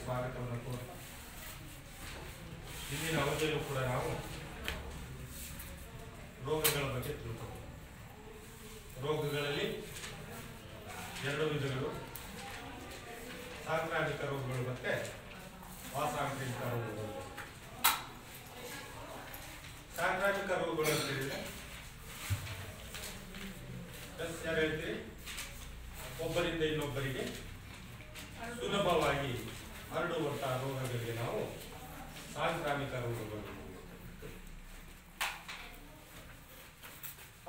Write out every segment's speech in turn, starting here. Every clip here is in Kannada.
ಸ್ವಾಗತವನ್ನು ಕೋರ್ತಾ ಇಂದಿನ ಅವಧಿಯಲ್ಲೂ ಕೂಡ ನಾವು ರೋಗಗಳ ಬಗ್ಗೆ ತಿಳ್ಕೊಳ್ಳೋಣ. ರೋಗಗಳಲ್ಲಿ ಎರಡು ವಿಧಗಳು, ಸಾಂಕ್ರಾಮಿಕ ರೋಗಗಳು ಮತ್ತೆ ಅಸಾಂಕ್ರಾಮಿಕ ರೋಗಗಳು. ಸಾಂಕ್ರಾಮಿಕ ರೋಗಗಳು ಅಂತ ಹೇಳಿದ್ರೆ ಯಾರು ಹೇಳ್ತೀರಿ? ಒಬ್ಬರಿಂದ ಇನ್ನೊಬ್ಬರಿಗೆ ಸುಲಭವಾಗಿ ಹರಡುವಂತಹ ರೋಗಗಳಿಗೆ ನಾವು ಸಾಂಕ್ರಾಮಿಕ ರೋಗಗಳು.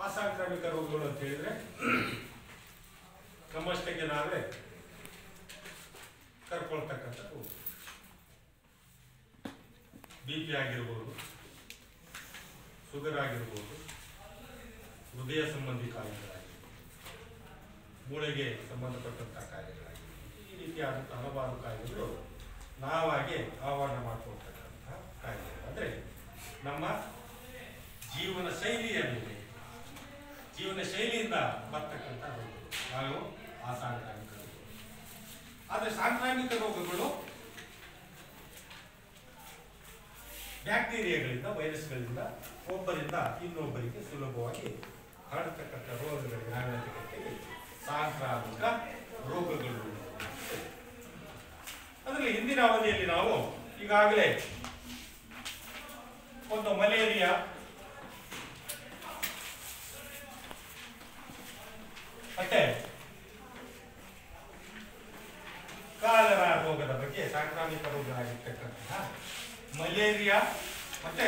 ಅಸಾಂಕ್ರಾಮಿಕ ರೋಗಗಳು ಅಂತ ಹೇಳಿದ್ರೆ ನಮ್ಮಷ್ಟಕ್ಕೆ ನಾವೇ ಕರ್ಕೊಳ್ತಕ್ಕಂಥ ರೋಗ. BP ಆಗಿರ್ಬೋದು, ಶುಗರ್ ಆಗಿರ್ಬೋದು, ಹೃದಯ ಸಂಬಂಧಿ ಕಾಯಿಲೆಗಳಾಗಿರ್ಬೋದು, ಮೂಳೆಗೆ ಸಂಬಂಧಪಟ್ಟಂತಹ ಕಾಯಿಲೆಗಳಾಗಿರ್ಬೋದು, ಈ ರೀತಿಯಾದಂತಹ ಹಲವಾರು ಕಾಯಿಲೆಗಳು ನಾವಾಗೆ ಆಹ್ವಾನ ಮಾಡಿಕೊಳ್ತಕ್ಕಂತಹ ಕಾಯಿಲೆಗಳು. ಅಂದರೆ ನಮ್ಮ ಜೀವನ ಶೈಲಿಯಿಂದ ಬರ್ತಕ್ಕಂಥ ರೋಗಗಳು ನಾವು ಅಸಾಂಕ್ರಾಮಿಕ ರೋಗಗಳು. ಆದರೆ ಸಾಂಕ್ರಾಮಿಕ ರೋಗಗಳು ಬ್ಯಾಕ್ಟೀರಿಯಾಗಳಿಂದ, ವೈರಸ್ಗಳಿಂದ ಒಬ್ಬರಿಂದ ಇನ್ನೊಬ್ಬರಿಗೆ ಸುಲಭವಾಗಿ ಹರಡತಕ್ಕಂಥ ರೋಗಗಳಿಗೆ ನಾವೇನು ಕರಿತೀವಿ? ಸಾಂಕ್ರಾಮಿಕ ರೋಗಗಳು. ಅದರಲ್ಲಿ ಹಿಂದಿನ ಅವಧಿಯಲ್ಲಿ ನಾವು ಈಗಾಗಲೇ ಒಂದು ಮಲೇರಿಯಾ, ಮತ್ತೆ ಕಾಲರಾ ರೋಗದ ಬಗ್ಗೆ, ಸಾಂಕ್ರಾಮಿಕ ರೋಗ ಆಗಿರ್ತಕ್ಕಂತಹ ಮಲೇರಿಯಾ ಮತ್ತೆ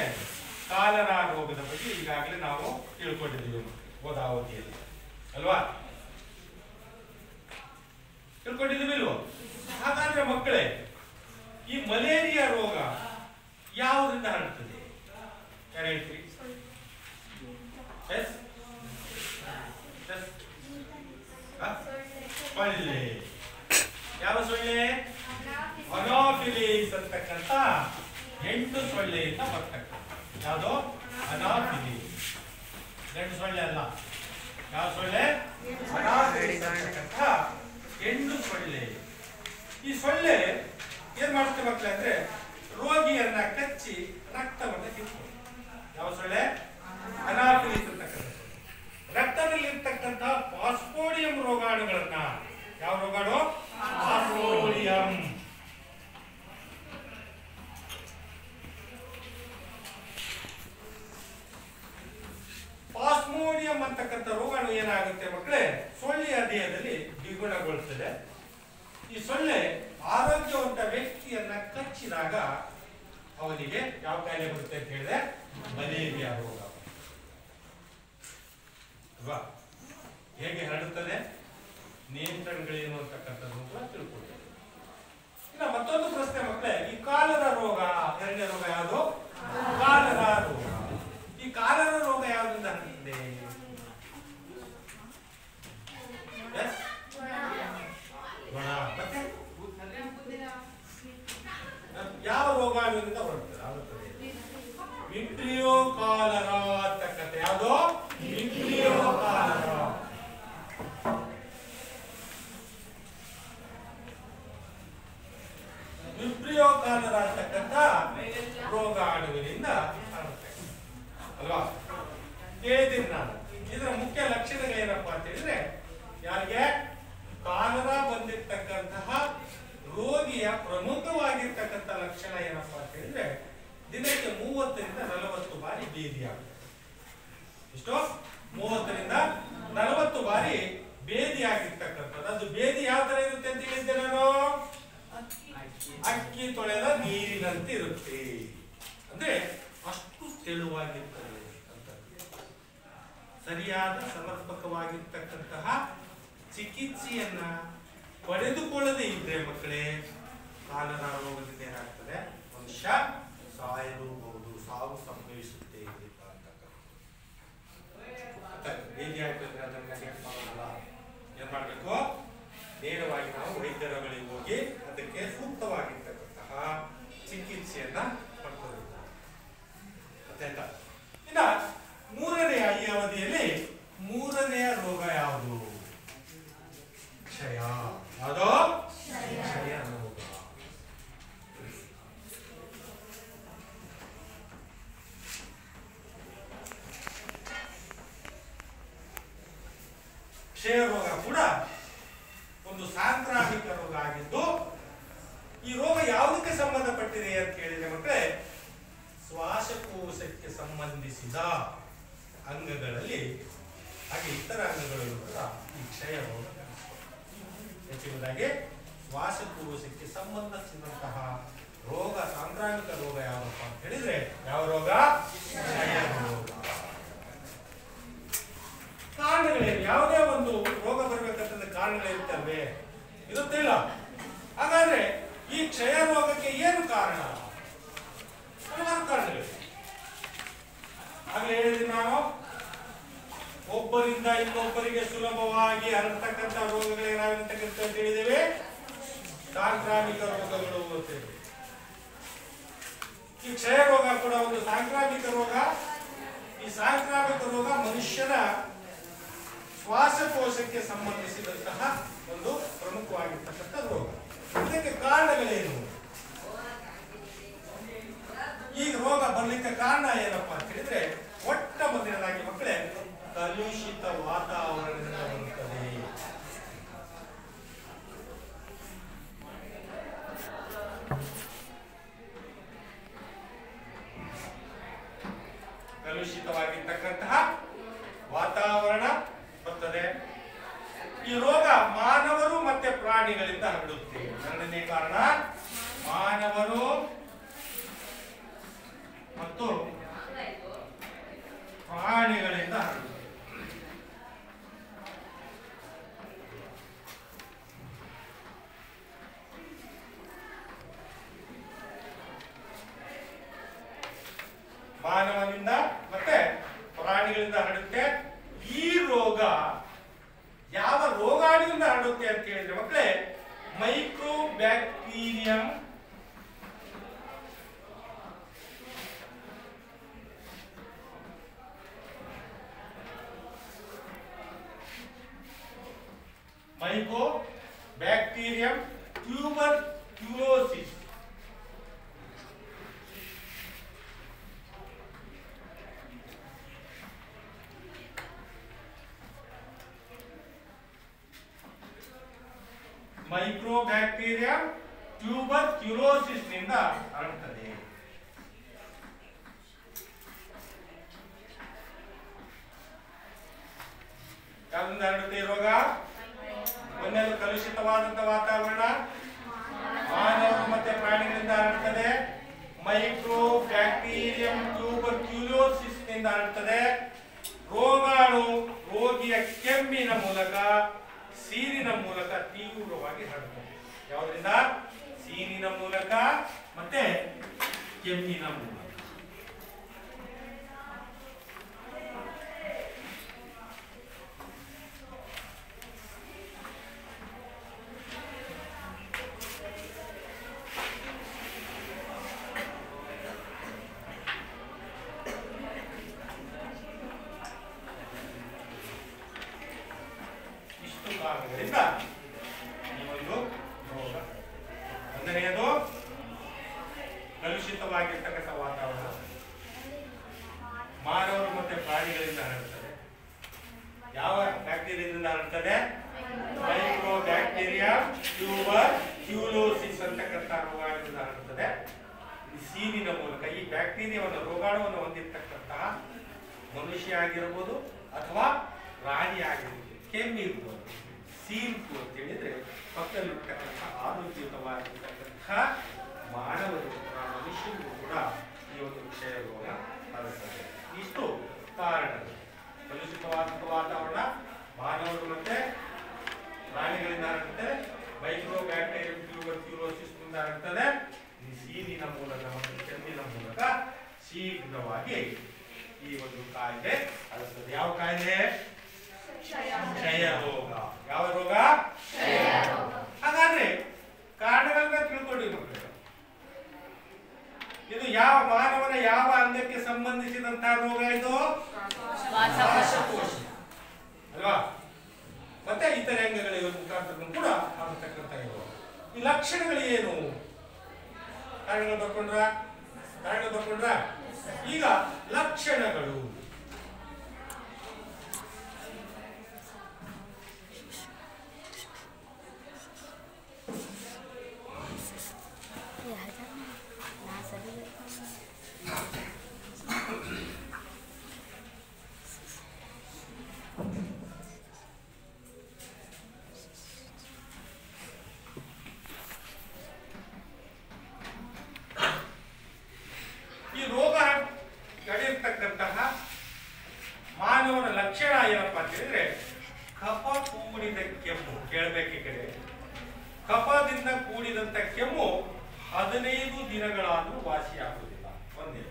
ಕಾಲರಾ ರೋಗದ ಬಗ್ಗೆ ಈಗಾಗಲೇ ನಾವು ತಿಳ್ಕೊಂಡಿದ್ದೀವಿ ಹೋದ ಅವಧಿಯಲ್ಲಿ ಅಲ್ವಾ? ತಿಳ್ಕೊಂಡಿದ್ದೀವಿ ಇಲ್ವೋ? ಹಾಗಾದ್ರೆ ಮಕ್ಕಳೇ, ಈ ಮಲೇರಿಯಾ ರೋಗ ಯಾವುದರಿಂದ ಹರಡ್ತದೆ? ಯಾರು ಹೇಳ್ತೀರಿ? ಸೊಳ್ಳೆ. ಯಾವ ಸೊಳ್ಳೆ? ಅನಾಫಿಲಿಸ್ ಅಂತಕ್ಕಂಥ ಹೆಣ್ಣು ಸೊಳ್ಳೆಯಿಂದ ಬರ್ತಕ್ಕಂಥ. ಯಾವುದು? ಅನಾಫಿಲಿಸ್. ಗಂಡು ಸೊಳ್ಳೆ ಅಲ್ಲ. ಯಾವ ಸೊಳ್ಳೆ? ಅನಾಫಿಲಿಸ್ ಅಂತಕ್ಕಂಥ ಹೆಣ್ಣು ಸೊಳ್ಳೆ. ಈ ಸೊಳ್ಳೆ ಏನ್ ಮಾಡುತ್ತೆ ಮಕ್ಕಳೇ ಅಂದ್ರೆ ರೋಗಿಯನ್ನ ಕಚ್ಚಿ ರಕ್ತವನ್ನು ಕಿತ್ತು. ಯಾವ ಸೊಳ್ಳೆ? ಅನಾಫಿಲಿಸ್ ಅಂತಕ್ಕಂಥ ರಕ್ತದಲ್ಲಿ ಇರ್ತಕ್ಕಂತಹ ಪಾಸ್ಪೋಡಿಯಂ ರೋಗಾಣುಗಳನ್ನ, ಯಾವ ರೋಗಾಣು? ಪಾಸ್ಪೋಡಿಯಂ. ಪಾಸ್ಮೋಡಿಯಂ ಅಂತಕ್ಕಂಥ ರೋಗಾಣು ಏನಾಗುತ್ತೆ ಮಕ್ಕಳೇ? ಸೊಳ್ಳೆಯ ದೇಹದಲ್ಲಿ ದ್ವಿಗುಣಗೊಳ್ಳುತ್ತದೆ. ಈ ಸೊಳ್ಳೆ ಆರೋಗ್ಯವಂತ ವ್ಯಕ್ತಿಯನ್ನ ಕಚ್ಚಿದಾಗ ಅವನಿಗೆ ಯಾವ ಕಾಯಿಲೆ ಬರುತ್ತೆ ಅಂತ ಹೇಳಿದ್ರೆ ಮಲೇರಿಯಾ ರೋಗ ಅಲ್ವಾ? ಹೇಗೆ ಹರಡುತ್ತದೆ, ನಿಯಂತ್ರಣಗಳೇನು ಅಂತಕ್ಕಂಥದ್ದು ಕೂಡ ತಿಳ್ಕೊಳ್ತೇವೆ. ಇನ್ನು ಮತ್ತೊಂದು ಪ್ರಶ್ನೆ ಮಕ್ಕಳೇ, ಈ ಕಾಲರಾ ರೋಗ, ಎರಡನೇ ರೋಗ ಯಾವುದು? ಕಾಲರಾ ರೋಗ. ಈ ಕಾಲರಾ ರೋಗ ಯಾವುದರಿಂದ ಹರಡುತ್ತದೆ? ಮತ್ತೆ ಯಾವ ರೋಗಾಣುವಿನಿಂದ ಹೊರಡುತ್ತದೆ? ವಿಬ್ರಿಯೋ ಕಾಲರಾ ಅಂತಕ್ಕಂಥ. ಯಾವುದು? Vibrio cholera. ವಿಬ್ರಿಯೋ ಕಾಲರಾ ಅಂತಕ್ಕಂಥ ರೋಗಾಣುವಿನಿಂದ ಹರಡುತ್ತೆ ಅಲ್ವಾ? ಹೇಳಿದ್ದೀನಿ ನಾನು. ಇದರ ಮುಖ್ಯ ಲಕ್ಷಣಗಳೇನಪ್ಪಾ ಅಂತ ಹೇಳಿದ್ರೆ, ಯಾರಿಗೆ ಕಾಲರಾ ಬಂದಿರತಕ್ಕಂತಹ ರೋಗಿಯ ಪ್ರಮುಖವಾಗಿರ್ತಕ್ಕಂಥ ಲಕ್ಷಣ ಏನಪ್ಪಾ ಅಂತ ಹೇಳಿದ್ರೆ, ದಿನಕ್ಕೆ 30 ರಿಂದ 40 ಬಾರಿ ಬೇದಿ ಆಗುತ್ತೆ. ಎಷ್ಟು? 30 ರಿಂದ 40 ಬಾರಿ ಬೇದಿ ಆಗಿರ್ತಕ್ಕಂಥದ್ದು. ಅದು ಬೇದಿ ಯಾವ ತರ ಇರುತ್ತೆ ಅಂತ ಹೇಳಿದ್ದೆ ನಾನು? ಅಕ್ಕಿ ತೊಳೆದ ನೀರಿನಂತೆ ಇರುತ್ತೆ. ಅಂದ್ರೆ ಅಷ್ಟು ತೆಳುವಾಗಿರ್ತದೆ ಅಂತ. ಸರಿಯಾದ ಸಮರ್ಪಕವಾಗಿರ್ತಕ್ಕಂತಹ ಚಿಕಿತ್ಸೆಯನ್ನ ಪಡೆದುಕೊಳ್ಳದೆ ಇದ್ರೆ ಮಕ್ಕಳೇ, ಕಾಲರಾ ರೋಗದಿಂದ ಏನಾಗ್ತದೆ? ಮನುಷ್ಯ ಸಾಯಲೂಬಹುದು, ಸಾವು ಸಂಭವಿಸುತ್ತೆ ಅಂತಕ್ಕಂಥ. ಬೇದಿ ಆಗ್ತದೆ ಅದನ್ನ ಏನ್ ಮಾಡ್ಬೇಕು? ನೇರವಾಗಿ ನಾವು ವೈದ್ಯರ ಬಳಿ ಹೋಗಿ ಅದಕ್ಕೆ ಸೂಕ್ತವಾಗಿರ್ತಕ್ಕಂತಹ ಚಿಕಿತ್ಸೆಯನ್ನ ಪಡ್ಕೋಬೇಕು. ಗೊತ್ತಾಯ್ತಾ? ಇನ್ನ ಮೂರನೆಯ ಈ ಅವಧಿಯಲ್ಲಿ ಮೂರನೆಯ ರೋಗ ಯಾವುದು? ಕ್ಷಯ. ಯಾವುದು? ಕ್ಷಯ ರೋಗ. ಒಂದು ಸಾಂಕ್ರಾಮಿಕ ರೋಗ ಆಗಿದ್ದು, ಈ ರೋಗ ಯಾವುದಕ್ಕೆ ಸಂಬಂಧಪಟ್ಟಿದೆ ಅಂತ ಹೇಳಿದ್ರೆ ಮಕ್ಕಳೇ, ಶ್ವಾಸಕೋಶಕ್ಕೆ ಸಂಬಂಧಿಸಿದ ಅಂಗಗಳಲ್ಲಿ ಹಾಗೆ ಇತರ ಅಂಗಗಳಲ್ಲೂ ಕೂಡ ಈ ಕ್ಷಯ ರೋಗ ಹೆಚ್ಚಿನದಾಗಿ ಶ್ವಾಸಕೋಶಕ್ಕೆ ಸಂಬಂಧಿಸಿದಂತಹ ರೋಗ, ಸಾಂಕ್ರಾಮಿಕ ರೋಗ ಯಾವಪ್ಪ ಅಂತ ಹೇಳಿದ್ರೆ ಯಾವ ರೋಗ? ಕ್ಷಯ ರೋಗ. ಕಾರಣಗಳೇನು? ಯಾವುದೇ ಒಂದು ರೋಗ ಬರಬೇಕಂತಂದ್ರೆ ಕಾರಣಗಳಿರ್ತವೆ, ಇರುತ್ತಿಲ್ಲ. ಹಾಗಾದ್ರೆ ಈ ಕ್ಷಯ ರೋಗಕ್ಕೆ ಏನು ಕಾರಣ? ಹಲವಾರು ಕಾರಣಗಳು. ಆಗಲೇ ಹೇಳಿದ್ವಿ ನಾವು, ಒಬ್ಬರಿಂದ ಇನ್ನೊಬ್ಬರಿಗೆ ಸುಲಭವಾಗಿ ಹರಡ್ತಕ್ಕಂಥ ರೋಗಗಳೇನಾಗಿರ್ತಕ್ಕಂಥ ಹೇಳಿದ್ದೇವೆ, ಸಾಂಕ್ರಾಮಿಕ ರೋಗಗಳು ಅಂತ ಹೇಳಿ. ಈ ಕ್ಷಯ ರೋಗ ಕೂಡ ಒಂದು ಸಾಂಕ್ರಾಮಿಕ ರೋಗ. ಈ ಸಾಂಕ್ರಾಮಿಕ ರೋಗ ಮನುಷ್ಯನ ಶ್ವಾಸಕೋಶಕ್ಕೆ ಸಂಬಂಧಿಸಿದಂತಹ ಒಂದು ಪ್ರಮುಖವಾಗಿರ್ತಕ್ಕಂಥ ರೋಗ. ಇದಕ್ಕೆ ಕಾರಣಗಳೇನು? ಈ ರೋಗ ಬರ್ಲಿಕ್ಕೆ ಕಾರಣ ಏನಪ್ಪಾ ಅಂತ ಹೇಳಿದ್ರೆ, ಮೊಟ್ಟ ಮೊದಲನೇದಾಗಿ ಮಕ್ಕಳೇ ಕಲುಷಿತ ವಾತಾವರಣದಿಂದ ಬರುತ್ತದೆ. ಕಲುಷಿತವಾಗಿರ್ತಕ್ಕಂತಹ ವಾತಾವರಣ ಬರ್ತದೆ. ಈ ರೋಗ ಮಾನವರು ಮತ್ತೆ ಪ್ರಾಣಿಗಳಿಂದ ಹರಡುತ್ತೆ. ಎರಡನೇ ಕಾರಣ, ಮಾನವರು ಮತ್ತು ಪ್ರಾಣಿಗಳಿಂದ ಹರಡುತ್ತೆ. ಮಾನವನಿಂದ ಮತ್ತೆ ಪ್ರಾಣಿಗಳಿಂದ ಹರಡುತ್ತೆ. ಈ ರೋಗ ಯಾವ ರೋಗಾಣುವಿಂದ ಹರಡುತ್ತೆ ಅಂತ ಹೇಳಿದ್ರೆ ಮಕ್ಕಳೇ, ಮೈಕ್ರೋ ಬ್ಯಾಕ್ಟೀರಿಯಂ ಟ್ಯೂಬರ್ಕ್ಯುಲೋಸಿಸ್. ಮೈಕ್ರೋಬ್ಯಾಕ್ಟೀರಿಯಂ ಟ್ಯೂಬರ್ಕ್ಯುಲೋಸಿಸ್ ನಿಂದ ಹರಡುತ್ತದೆ. ಯಾವ್ದಿಂದ ಹರಡುತ್ತೆ ಈ ರೋಗ? ಒಂದನೇದು ಕಲುಷಿತವಾದಂತಹ ವಾತಾವರಣ, ಮಾನವರು ಮತ್ತೆ ಪ್ರಾಣಿಗಳಿಂದ ಹರಡುತ್ತದೆ. ಮೈಕ್ರೋಬ್ಯಾಕ್ಟೀರಿಯಂ ಟ್ಯೂಬರ್ಕ್ಯುಲೋಸಿಸ್ ನಿಂದ ಹರಡುತ್ತದೆ. ರೋಗಾಣು ರೋಗಿಯ ಕೆಮ್ಮಿನ ಮೂಲಕ, ಸೀನಿನ ಮೂಲಕ ತೀವ್ರವಾಗಿ ಹರಡುತ್ತದೆ. ಯಾವುದರಿಂದ? ಸೀನಿನ ಮೂಲಕ ಮತ್ತೆ ಕೆಮ್ಮಿನ ಮೂಲಕ. ಕಾರಣಗಳಿಂದ ಈ ಒಂದು ರೋಗ. ಒಂದನೆಯದು ಕಲುಷಿತವಾಗಿರ್ತಕ್ಕಂಥ ವಾತಾವರಣ, ಮಾನವರು ಮತ್ತೆ ಪ್ರಾಣಿಗಳಿಂದ ಹರಡುತ್ತದೆ. ಯಾವ ಬ್ಯಾಕ್ಟೀರಿಯಾದಿಂದ ಹರಡುತ್ತದೆ? ಮೈಕ್ರೋ ಬ್ಯಾಕ್ಟೀರಿಯಾ ಟ್ಯೂಬರ್ಕ್ಯುಲೋಸಿಸ್ ಅಂತಕ್ಕಂಥ ರೋಗಾಣುವಿನಿಂದ ಹರಡುತ್ತದೆ. ಈ ಸೀನಿನ ಮೂಲಕ ಈ ಬ್ಯಾಕ್ಟೀರಿಯಾವನ್ನು, ರೋಗಾಣುವನ್ನು ಹೊಂದಿರತಕ್ಕಂತಹ ಮನುಷ್ಯ ಆಗಿರಬಹುದು ಅಥವಾ ಪ್ರಾಣಿ ಆಗಿರಬಹುದು, ಕೆಮ್ಮಿರ್ಬೋದು, ಸೀನ್ಕು ಅಂತ ಹೇಳಿದ್ರೆ ಪಕ್ಕದಲ್ಲಿರ್ತಕ್ಕಂಥ ಆರೋಗ್ಯಯುತವಾಗಿರ್ತಕ್ಕಂಥ ಮಾನವರು, ಮನುಷ್ಯರಿಗೂ ಕೂಡ ಈ ಒಂದು ಕ್ಷಯ ರೋಗ ಹರಡುತ್ತದೆ. ಇಷ್ಟು ಕಾರಣಗಳು. ಕಲುಷಿತವಾದ ವಾತಾವರಣ, ಮಾನವರು ಮತ್ತೆ ಪ್ರಾಣಿಗಳಿಂದ ಹರಡುತ್ತೆ. ಮೈಕ್ರೋ ಬ್ಯಾಕ್ಟೀರಿಯಂ ಟ್ಯೂಬರ್ಕ್ಯುಲೋಸಿಸ್ ನಿಂದ ಹರಡುತ್ತದೆ. ಈ ಸೀನಿನ ಮೂಲಕ ಮತ್ತು ಕೆಮ್ಮಿನ ಮೂಲಕ ಶೀಘ್ರವಾಗಿ ಈ ಒಂದು ಕಾಯಿಲೆ ಹರಡುತ್ತದೆ. ಯಾವ ಕಾಯಿಲೆ? ಕ್ಷಯ ರೋಗ. ಯಾವ ರೋಗ? ಹಾಗಾದ್ರೆ ಕಾರಣಗಳನ್ನ ತಿಳ್ಕೊಳ್ಳಿ ಮಕ್ಕಳು. ಇದು ಯಾವ ಮಾನವನ ಯಾವ ಅಂಗಕ್ಕೆ ಸಂಬಂಧಿಸಿದಂತಹ ರೋಗ? ಇದು ಶ್ವಾಸಕೋಶ ಅಲ್ವಾ? ಮತ್ತೆ ಇತರೆ ಅಂಗಗಳ ಮುಖಾಂತರ ಕೂಡ ಆಗತಕ್ಕಂಥ ರೋಗ. ಈ ಲಕ್ಷಣಗಳು ಏನು? ಕಾರಣಗಳು ಬರ್ಕೊಂಡ್ರ ಈಗ ಲಕ್ಷಣಗಳು. ಈ ಕಡೆ. ಕಫದಿಂದ ಕೂಡಿದಂತ ಕೆಮ್ಮು 15 ದಿನಗಳಾದರೂ ವಾಸಿಯಾಗುವುದಿಲ್ಲ. ಒಂದೇ.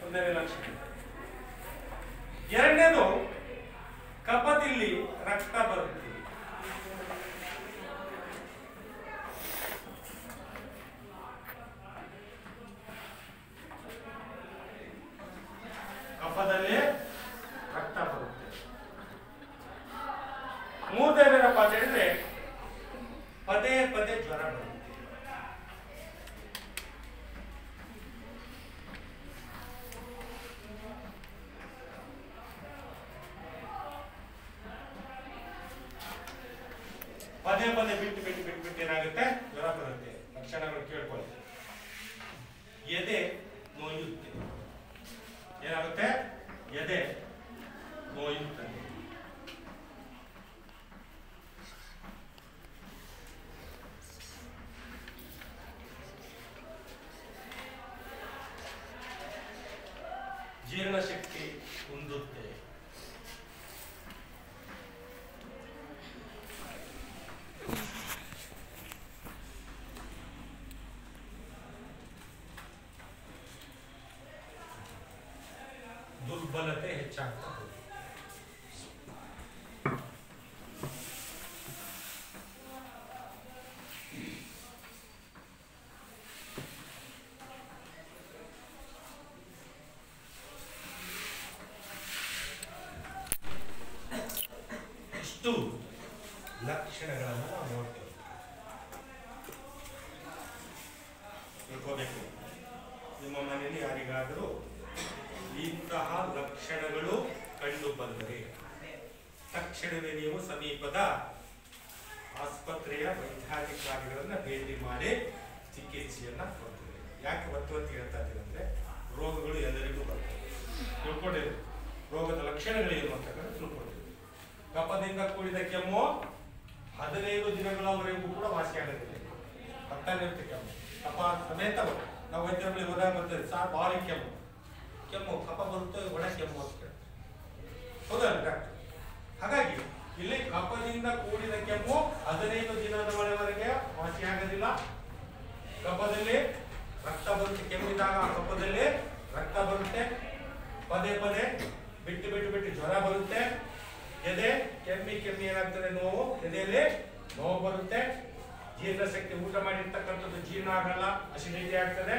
ಒಂದನೇ ಲಕ್ಷಣ. ಎರಡನೇದು ಕಫದಲ್ಲಿ ರಕ್ತ ಬರುತ್ತದೆ. ಕಫದಲ್ಲಿ ರಕ್ತ ಬರುತ್ತೆ. ಮೂರನೇದೇನಪ್ಪ ಅಂತ ಹೇಳಿದ್ರೆ ಪದೇ ಪದೇ ಜ್ವರ ಬರುತ್ತೆ. ಪದೇ ಪದೇ ಬಿಟ್ಟು ಏನಾಗುತ್ತೆ? ಜ್ವರ ಬರುತ್ತೆ. ಲಕ್ಷಣಗಳು ಕೇಳ್ಕೊಳ್ಳಿ. ಎದೆ ನೋಯುತ್ತೆ. ಏನಾಗುತ್ತೆ? ಎದೆ ನೋಯುತ್ತೆ. ಜೀರ್ಣಶಕ್ತಿ ಕುಂದುತ್ತೆ. ದುರ್ಬಲತೆ ಹೆಚ್ಚಾಗ್ತಾ ಹೋಗುತ್ತೆ. ಇಷ್ಟು ಲಕ್ಷಣಗಳನ್ನು ನಾವು ನೋಡ್ತೇವೆ. ತಿಳ್ಕೋಬೇಕು. ನಿಮ್ಮ ಮನೆಯಲ್ಲಿ ಯಾರಿಗಾದರೂ ಇಂತಹ ಲಕ್ಷಣಗಳು ಕಂಡು ಬಂದರೆ ತಕ್ಷಣವೇ ನೀವು ಸಮೀಪದ ಆಸ್ಪತ್ರೆಯ ವೈದ್ಯಾಧಿಕಾರಿಗಳನ್ನ ಭೇಟಿ ಮಾಡಿ ಚಿಕಿತ್ಸೆಯನ್ನ ಕೊಡ್ತೀವಿ. ಯಾಕೆ ಒತ್ತು ಹೇಳ್ತಾ ಇದ್ದೀವಿ ಅಂದ್ರೆ ರೋಗಗಳು ಎಲ್ಲರಿಗೂ ಬರ್ತವೆ. ತಿಳ್ಕೊಂಡಿರಿ. ರೋಗದ ಲಕ್ಷಣಗಳೇನು ಅಂತಕ್ಕಂಥ ತಿಳ್ಕೊಂಡಿರಿ. ಕಫದಿಂದ ಕೂಡಿದ ಕೆಮ್ಮು 15 ದಿನಗಳವರೆಗೂ ಕೂಡ ವಾಸಿಯಾಗಲಿದೆ. ಬರ್ತಾನೆ ಇರುತ್ತೆ ಕೆಮ್ಮು. ಕಫ ಸಮೇತ ನಾವು ವೈದ್ಯರುಗಳಿಗೆ ಹೋದಾಗ ಬರ್ತದೆ, ಸಾರ್ ಭಾರಿ ಕೆಮ್ಮು ಕಫ ಬರುತ್ತೆ, ಒಣ ಕೆಮ್ಮು ಅಂತ ಕೇಳ್ತಾರೆ. ಹೌದಲ್ಲ ಡಾಕ್ಟರ್? ಹಾಗಾಗಿ ಇಲ್ಲಿ ಕಫದಿಂದ ಕೂಡಿದ ಕೆಮ್ಮು 15 ದಿನದವರೆಗೆ ವಾಸಿಯಾಗೋದಿಲ್ಲ. ಕಫದಲ್ಲಿ ರಕ್ತ ಬರುತ್ತೆ. ಕೆಮ್ಮಿದಾಗ ಕಫದಲ್ಲಿ ರಕ್ತ ಬರುತ್ತೆ. ಪದೇ ಪದೇ ಬಿಟ್ಟು ಜ್ವರ ಬರುತ್ತೆ. ಎದೆ ಕೆಮ್ಮಿ ಏನಾಗ್ತದೆ? ನೋವು. ಎದೆಯಲ್ಲಿ ನೋವು ಬರುತ್ತೆ. ಜೀರ್ಣಶಕ್ತಿ, ಊಟ ಮಾಡಿರ್ತಕ್ಕಂಥದ್ದು ಜೀರ್ಣ ಆಗಲ್ಲ, ಅಸಿಡಿಟಿ ಆಗ್ತದೆ.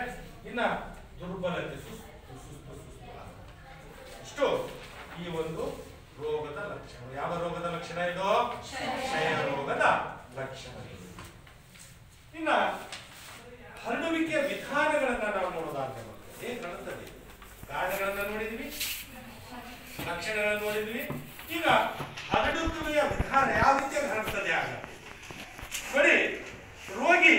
ಇನ್ನ ದುರ್ಬಲತೆ, ಸುಸ್ತು. ಇಷ್ಟು ಈ ಒಂದು ರೋಗದ ಲಕ್ಷಣ. ಯಾವ ರೋಗದ ಲಕ್ಷಣ ಇದು? ಕ್ಷಯ ರೋಗದ ಲಕ್ಷಣ. ಇನ್ನ ಹರಡುವಿಕೆಯ ವಿಧಾನಗಳನ್ನ ನಾವು ನೋಡೋದಾದ್ರೆ ಹೇಗೆ ಕಾಣುತ್ತದೆ? ಕಾರಣಗಳನ್ನ ನೋಡಿದ್ವಿ, ಲಕ್ಷಣಗಳನ್ನು ನೋಡಿದ್ವಿ. ಈಗ ಹರಡುವಿಕೆಯ ವಿಧಾನ ಯಾವ ರೀತಿಯಾಗಿ ಹರಡ್ತದೆ ಆಗ ನೋಡಿ. ರೋಗಿ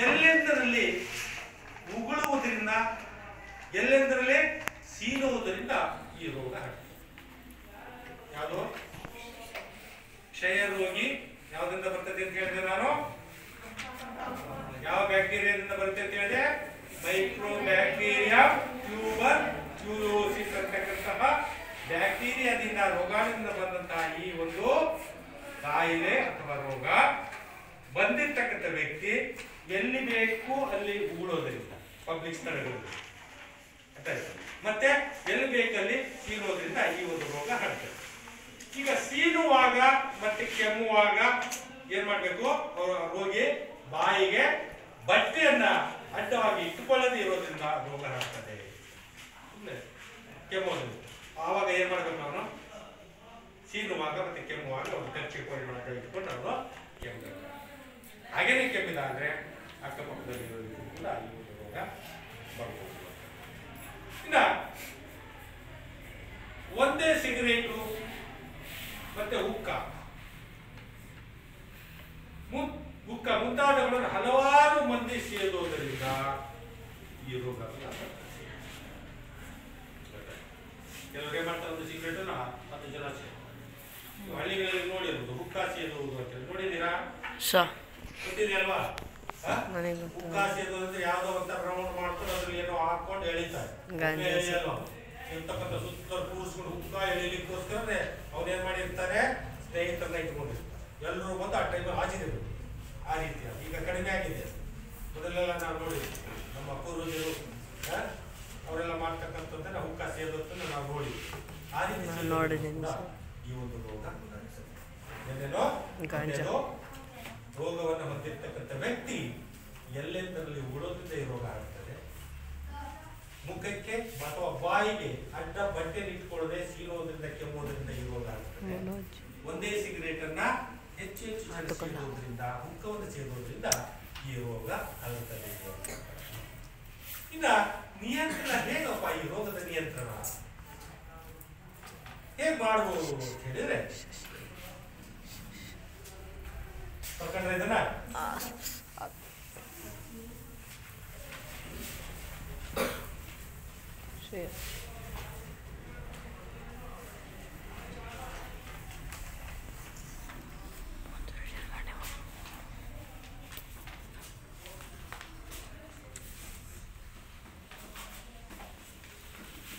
ಎಲ್ಲೆಂದರಲ್ಲಿ ಉಗುಳುವುದರಿಂದ, ಎಲ್ಲೆಂದರಲ್ಲಿ ಸೀನುವುದರಿಂದ ಈ ರೋಗ ಹರಡ್ತದೆ. ಯಾವುದು? ಕ್ಷಯ ರೋಗಿ ಯಾವುದರಿಂದ ಬರ್ತದೆ ಅಂತ ಹೇಳಿದೆ ನಾನು? ಯಾವ ಬ್ಯಾಕ್ಟೀರಿಯಾದಿಂದ ಬರುತ್ತೆ ಅಂತ ಹೇಳಿದೆ? ಮೈಕ್ರೋ ಬ್ಯಾಕ್ಟೀರಿಯಾ ಟ್ಯೂಬರ್ ಕ್ಯೂರೋಸಿಸ್ ಅಂತಕ್ಕಂತಹ ಬ್ಯಾಕ್ಟೀರಿಯಾದಿಂದ, ರೋಗಾಣುವಿನಿಂದ ಬಂದಂತಹ ಈ ಒಂದು ಕಾಯಿಲೆ ಅಥವಾ ರೋಗ ಬಂದಿರ್ತಕ್ಕಂಥ ವ್ಯಕ್ತಿ ಎಲ್ಲಿ ಬೇಕು ಅಲ್ಲಿ ಉಗುಳೋದ್ರಿಂದ, ಪಬ್ಲಿಕ್ ಸ್ಥಳಗಳಲ್ಲಿ ಮತ್ತೆ ಎಲ್ಲಿ ಬೇಕಲ್ಲಿ ಸೀನುವುದರಿಂದ ಈ ಒಂದು ರೋಗ ಹರಡ್ತದೆ. ಈಗ ಸೀನುವಾಗ ಮತ್ತೆ ಕೆಮ್ಮುವಾಗ ಏನ್ ಮಾಡ್ಬೇಕು? ರೋಗಿ ಬಾಯಿಗೆ ಬಟ್ಟೆಯನ್ನ ಅಡ್ಡವಾಗಿ ಇಟ್ಟುಕೊಳ್ಳದೆ ಇರೋದ್ರಿಂದ ರೋಗ ಹರಡ್ತದೆ. ಕೆಮ್ಮೋದು ಆವಾಗ ಏನ್ ಮಾಡ್ಬೇಕು? ಅವನು ಸೀನುವಾಗ ಮತ್ತೆ ಕೆಮ್ಮುವಾಗ ಒಂದು ಕಚ್ಚಿ ಕೋರಿಗಳನ್ನು ಇಟ್ಕೊಂಡು ಅವರು ಕೆಮ್ಮು. ಹಾಗೇನೆ ಕೆಮ್ಮಿದ ಅಂದ್ರೆ ಅಕ್ಕಪಕ್ಕದಲ್ಲಿ ಇರೋದಕ್ಕೂ ಕೂಡ ಈ ಒಂದು ರೋಗ ಬರ್ಬೋದು. ಇನ್ನ ಒಂದೇ ಸಿಗರೇಟು ಮತ್ತೆ ಹುಕ್ಕ ದುಃಖ ಮುಂತಾದವುಗಳನ್ನು ಹಲವಾರು ಮಂದಿ ಸೇದುವುದರಿಂದ ಈ ರೋಗ. ಕೆಲವರು ಏನ್ ಮಾಡ್ತಾರೆ, ಒಂದು ಸಿಗರೇಟ್ 10 ಜನ ಹಳ್ಳಿಗಳಲ್ಲಿ ನೋಡಿರುವುದು ಹುಕ್ಕ ಸೇದುವುದು ಅಂತ ಹೇಳಿ ನೋಡಿದ್ದೀರಾ? ಗೊತ್ತಿದೆಯಲ್ವಾ? ಹುಕ್ಕ ಸೇದುವುದು ಅಂದ್ರೆ ಯಾವ್ದೋ ಒಂಥರ ರೌಂಡ್ ಮಾಡ್ಕೊಂಡು ಅದ್ರಲ್ಲಿ ಏನೋ ಹಾಕೊಂಡು ಎಳಿತಾರೆ. ಇರ್ತಕ್ಕಂಥ ಸುತ್ತ ಕೂರಿಸ್ಕೊಂಡು ಹುಕ್ಕ ಎಳಿಲಿಕ್ಕೋಸ್ಕರ ಅವ್ರೇನ್ ಮಾಡಿರ್ತಾರೆ, ಸ್ನೇಹಿತರನ್ನ ಇಟ್ಕೊಂಡಿರ್ತಾರೆ. ಎಲ್ಲರೂ ಬಂದು ಆ ಟೈಮಲ್ಲಿ ಹಾಜಿರಿರು. ಆ ರೀತಿ ಈಗ ಕಡಿಮೆ ಆಗಿದೆ. ಮೊದಲೆಲ್ಲ ನಾವು ನೋಡಿ ನಮ್ಮ ಪೂರ್ವಜರು ಅವರೆಲ್ಲ ಮಾಡ್ತಕ್ಕಂಥದ್ದನ್ನ ಹುಕ್ಕ ಸೇದೋದನ್ನ ನಾವು ನೋಡಿ ಆ ರೀತಿ ಈ ಒಂದು ರೋಗ ರೋಗವನ್ನು ಹೊಂದಿರತಕ್ಕಂಥ ವ್ಯಕ್ತಿ ಎಲ್ಲೆಂದರಲ್ಲಿ ಉಗುಳೋದ್ರಿಂದ ಈ ರೋಗ ಆಗ್ತದೆ. ಮುಖಕ್ಕೆ ಅಥವಾ ಬಾಯಿಗೆ ಅಡ್ಡ ಬಟ್ಟೆ ಇಟ್ಕೊಳ್ಳದೆ ಸೀಳೋದ್ರಿಂದ ಕೆಮ್ಮೋದ್ರಿಂದ ಈ ರೋಗ ಆಗ್ತದೆ. ಒಂದೇ ಸಿಗರೇಟ್ ಅನ್ನ ಹೆಚ್ಚು ಸೇದೋದ್ರಿಂದ ಹುಕ್ಕವನ್ನು ಸೇದೋದ್ರಿಂದ ಈ ರೋಗ ಆಗುತ್ತದೆ. ಇನ್ನ ನಿಯಂತ್ರಣ ಹೇಗಪ್ಪ? ಈ ರೋಗದ ನಿಯಂತ್ರಣ ಹೇಗ್ ಮಾಡಬಹುದು ಅಂತ ಹೇಳಿದ್ರೆ, ಪ್ರಕರಣ ಇದನ್ನ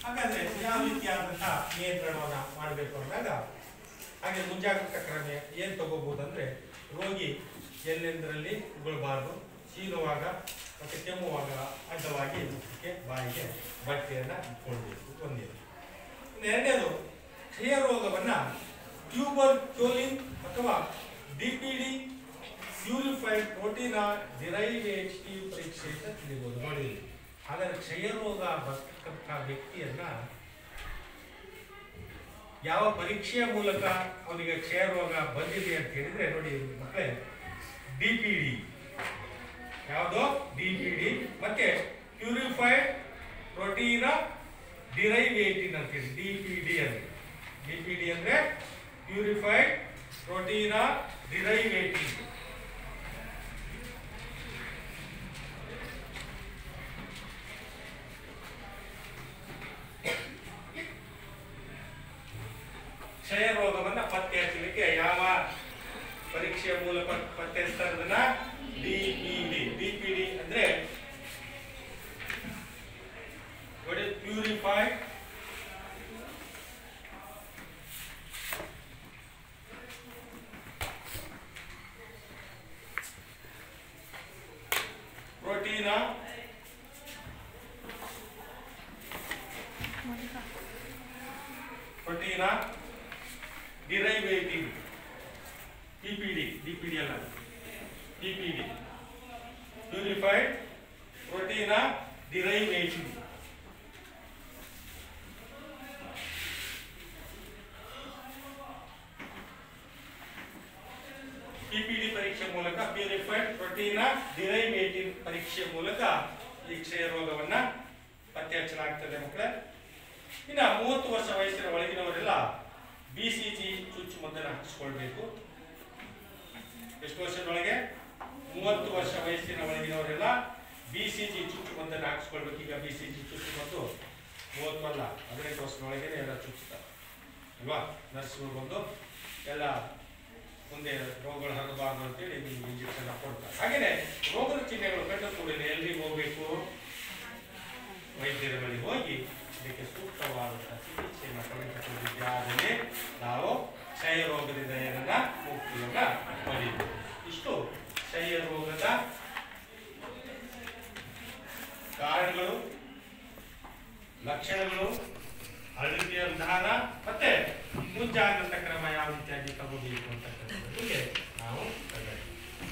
ಹಾಗಾದ್ರೆ ಯಾವ ರೀತಿಯಾದಂತಹ ನಿಯಂತ್ರಣವನ್ನ ಮಾಡಬೇಕು ಅಂದಾಗ ಹಾಗೆ ಮುಂಜಾಗ್ರತಾ ಕ್ರಮ ಏನ್ ತಗೋಬಹುದಂದ್ರೆ, ರೋಗಿ ಎಲ್ಲೆಂದರಲ್ಲಿ ಉಗುಳಬಾರದು, ಸೀನುವಾಗ ಮತ್ತೆ ಕೆಮ್ಮುವಾಗ ಅಡ್ಡವಾಗಿ ಮುಖಕ್ಕೆ ಬಾಯಿಗೆ ಬಟ್ಟೆಯನ್ನ ಇಟ್ಕೊಳ್ಬೇಕು. ಒಂದೇದು. ಎರಡನೇದು, ಕ್ಷಯ ರೋಗವನ್ನ ಟ್ಯೂಬರ್ಕ್ಯುಲಿನ್ ಅಥವಾ ಡಿಪಿಡಿ ಪ್ಯೂರಿಫೈಡ್ ಪ್ರೋಟೀನ್ ಡಿರೈವೇಟಿವ್ ಪರೀಕ್ಷೆಯಿಂದ ತಿಳಿಬಹುದು. ನೋಡಿ, ಹಾಗಾದ್ರೆ ಕ್ಷಯ ರೋಗ ಬರ್ತಕ್ಕಂಥ ವ್ಯಕ್ತಿಯನ್ನ ಯಾವ ಪರೀಕ್ಷೆಯ ಮೂಲಕ ಅವನಿಗೆ ಕ್ಷಯ ರೋಗ ಬಂದಿದೆ ಅಂತ ಹೇಳಿದ್ರೆ, ನೋಡಿ ಮಕ್ಕಳೇ, ಡಿಪಿಡಿ ಯಾವುದು? ಡಿಪಿಡಿ ಮತ್ತೆ ಪ್ಯೂರಿಫೈಡ್ ಪ್ರೋಟೀನ್ ಡಿರೈವೇಟಿವ್ ಅಂತ ಹೇಳಿ ಡಿಪಿಡಿ ಅಂದ್ರೆ. ಡಿಪಿಡಿ ಅಂದ್ರೆ ಪ್ಯೂರಿಫೈಡ್ ಪ್ರೋಟೀನ್ ಡಿರೈವೇಟಿವ್. ಕ್ಷಯ ರೋಗವನ್ನ ಪತ್ತೆ ಹಚ್ಚಲಿಕ್ಕೆ ಯಾವ ಪರೀಕ್ಷೆಯ ಮೂಲಕ ಪತ್ತೆ ಹಚ್ತಾರದನ್ನ ಡಿಪಿಡಿ. ಡಿಪಿಡಿ ಅಂದ್ರೆ ನೋಡಿ, ಪ್ಯೂರಿಫೈಡ್ ಪ್ರೋಟೀನ್ ಡಿರೈವೇಟಿವ್. ಡಿಪಿಡಿ ಅಲ್ಲ, D P D purified protein derivative. P P D ಪರೀಕ್ಷೆ ಮೂಲಕ, ಪ್ಯೂರಿಫೈಡ್ ಪ್ರೋಟೀನ್ ಡಿರೈವೇಟಿವ್ ಪರೀಕ್ಷೆ ಮೂಲಕ ಈ ಕ್ಷಯ ರೋಗವನ್ನ ಪತ್ತೆ ಹಚ್ಚಲಾಗ್ತದೆ ಮಕ್ಕಳೇ. ಇನ್ನು 30 ವರ್ಷ ವಯಸ್ಸಿನ ಒಳಗಿನವರೆಲ್ಲ BCG ಚುಚ್ಚುಮದ್ದನ್ನು ಹಾಕಿಸ್ಕೊಳ್ಬೇಕು. ಎಷ್ಟು ವರ್ಷದೊಳಗೆ? 30 ವರ್ಷ ವಯಸ್ಸಿನ ಒಳಗಿನವರೆಲ್ಲ BCG ಚುಚ್ಚುಮದ್ದನ್ನು ಹಾಕಿಸ್ಕೊಳ್ಬೇಕು. ಈಗ BCG ಚುಚ್ಚುಮದ್ದು 30 ಅಲ್ಲ, 18 ವರ್ಷದೊಳಗೆ ಎಲ್ಲ ಚುಚ್ಚುತ್ತಾರೆ ಅಲ್ವಾ? ನರ್ಸ್ಗಳು ಬಂದು ಎಲ್ಲ ಮುಂದೆ ರೋಗಗಳು ಹರಡಬಾರದು ಅಂತೇಳಿ ನಿಮ್ಗೆ ಇಂಜೆಕ್ಷನ್ ಕೊಡ್ತಾರೆ. ಹಾಗೇನೆ ರೋಗದ ಚಿಹ್ನೆಗಳು ಕಂಡು ಕೂಡಲೇ ಎಲ್ಲಿಗೆ ಹೋಗ್ಬೇಕು? ವೈದ್ಯರ ಬಳಿ ಹೋಗಿ ಇದಕ್ಕೆ ಸೂಕ್ತವಾದಂತಹ ಚಿಕಿತ್ಸೆಯನ್ನು ಪಡೆದುಕೊಂಡಿದ್ದಾದರೆ ನಾವು ಕ್ಷಯ ರೋಗದಿಂದ ಏನನ್ನ ಮುಕ್ತಿಯನ್ನ ಪಡೆಯಬೇಕು. ಇಷ್ಟು ಕ್ಷಯ ರೋಗದ ಕಾರಣಗಳು, ಲಕ್ಷಣಗಳು, ಅಡುಗೆಯ ವಿಧಾನ ಮತ್ತೆ ಮುಂಜಾಗ್ರತಾ ಕ್ರಮ ಯಾವ ರೀತಿಯಾಗಿ ತಗೋಬೇಕು ಅಂತಕ್ಕಂಥದ್ದು ನಾವು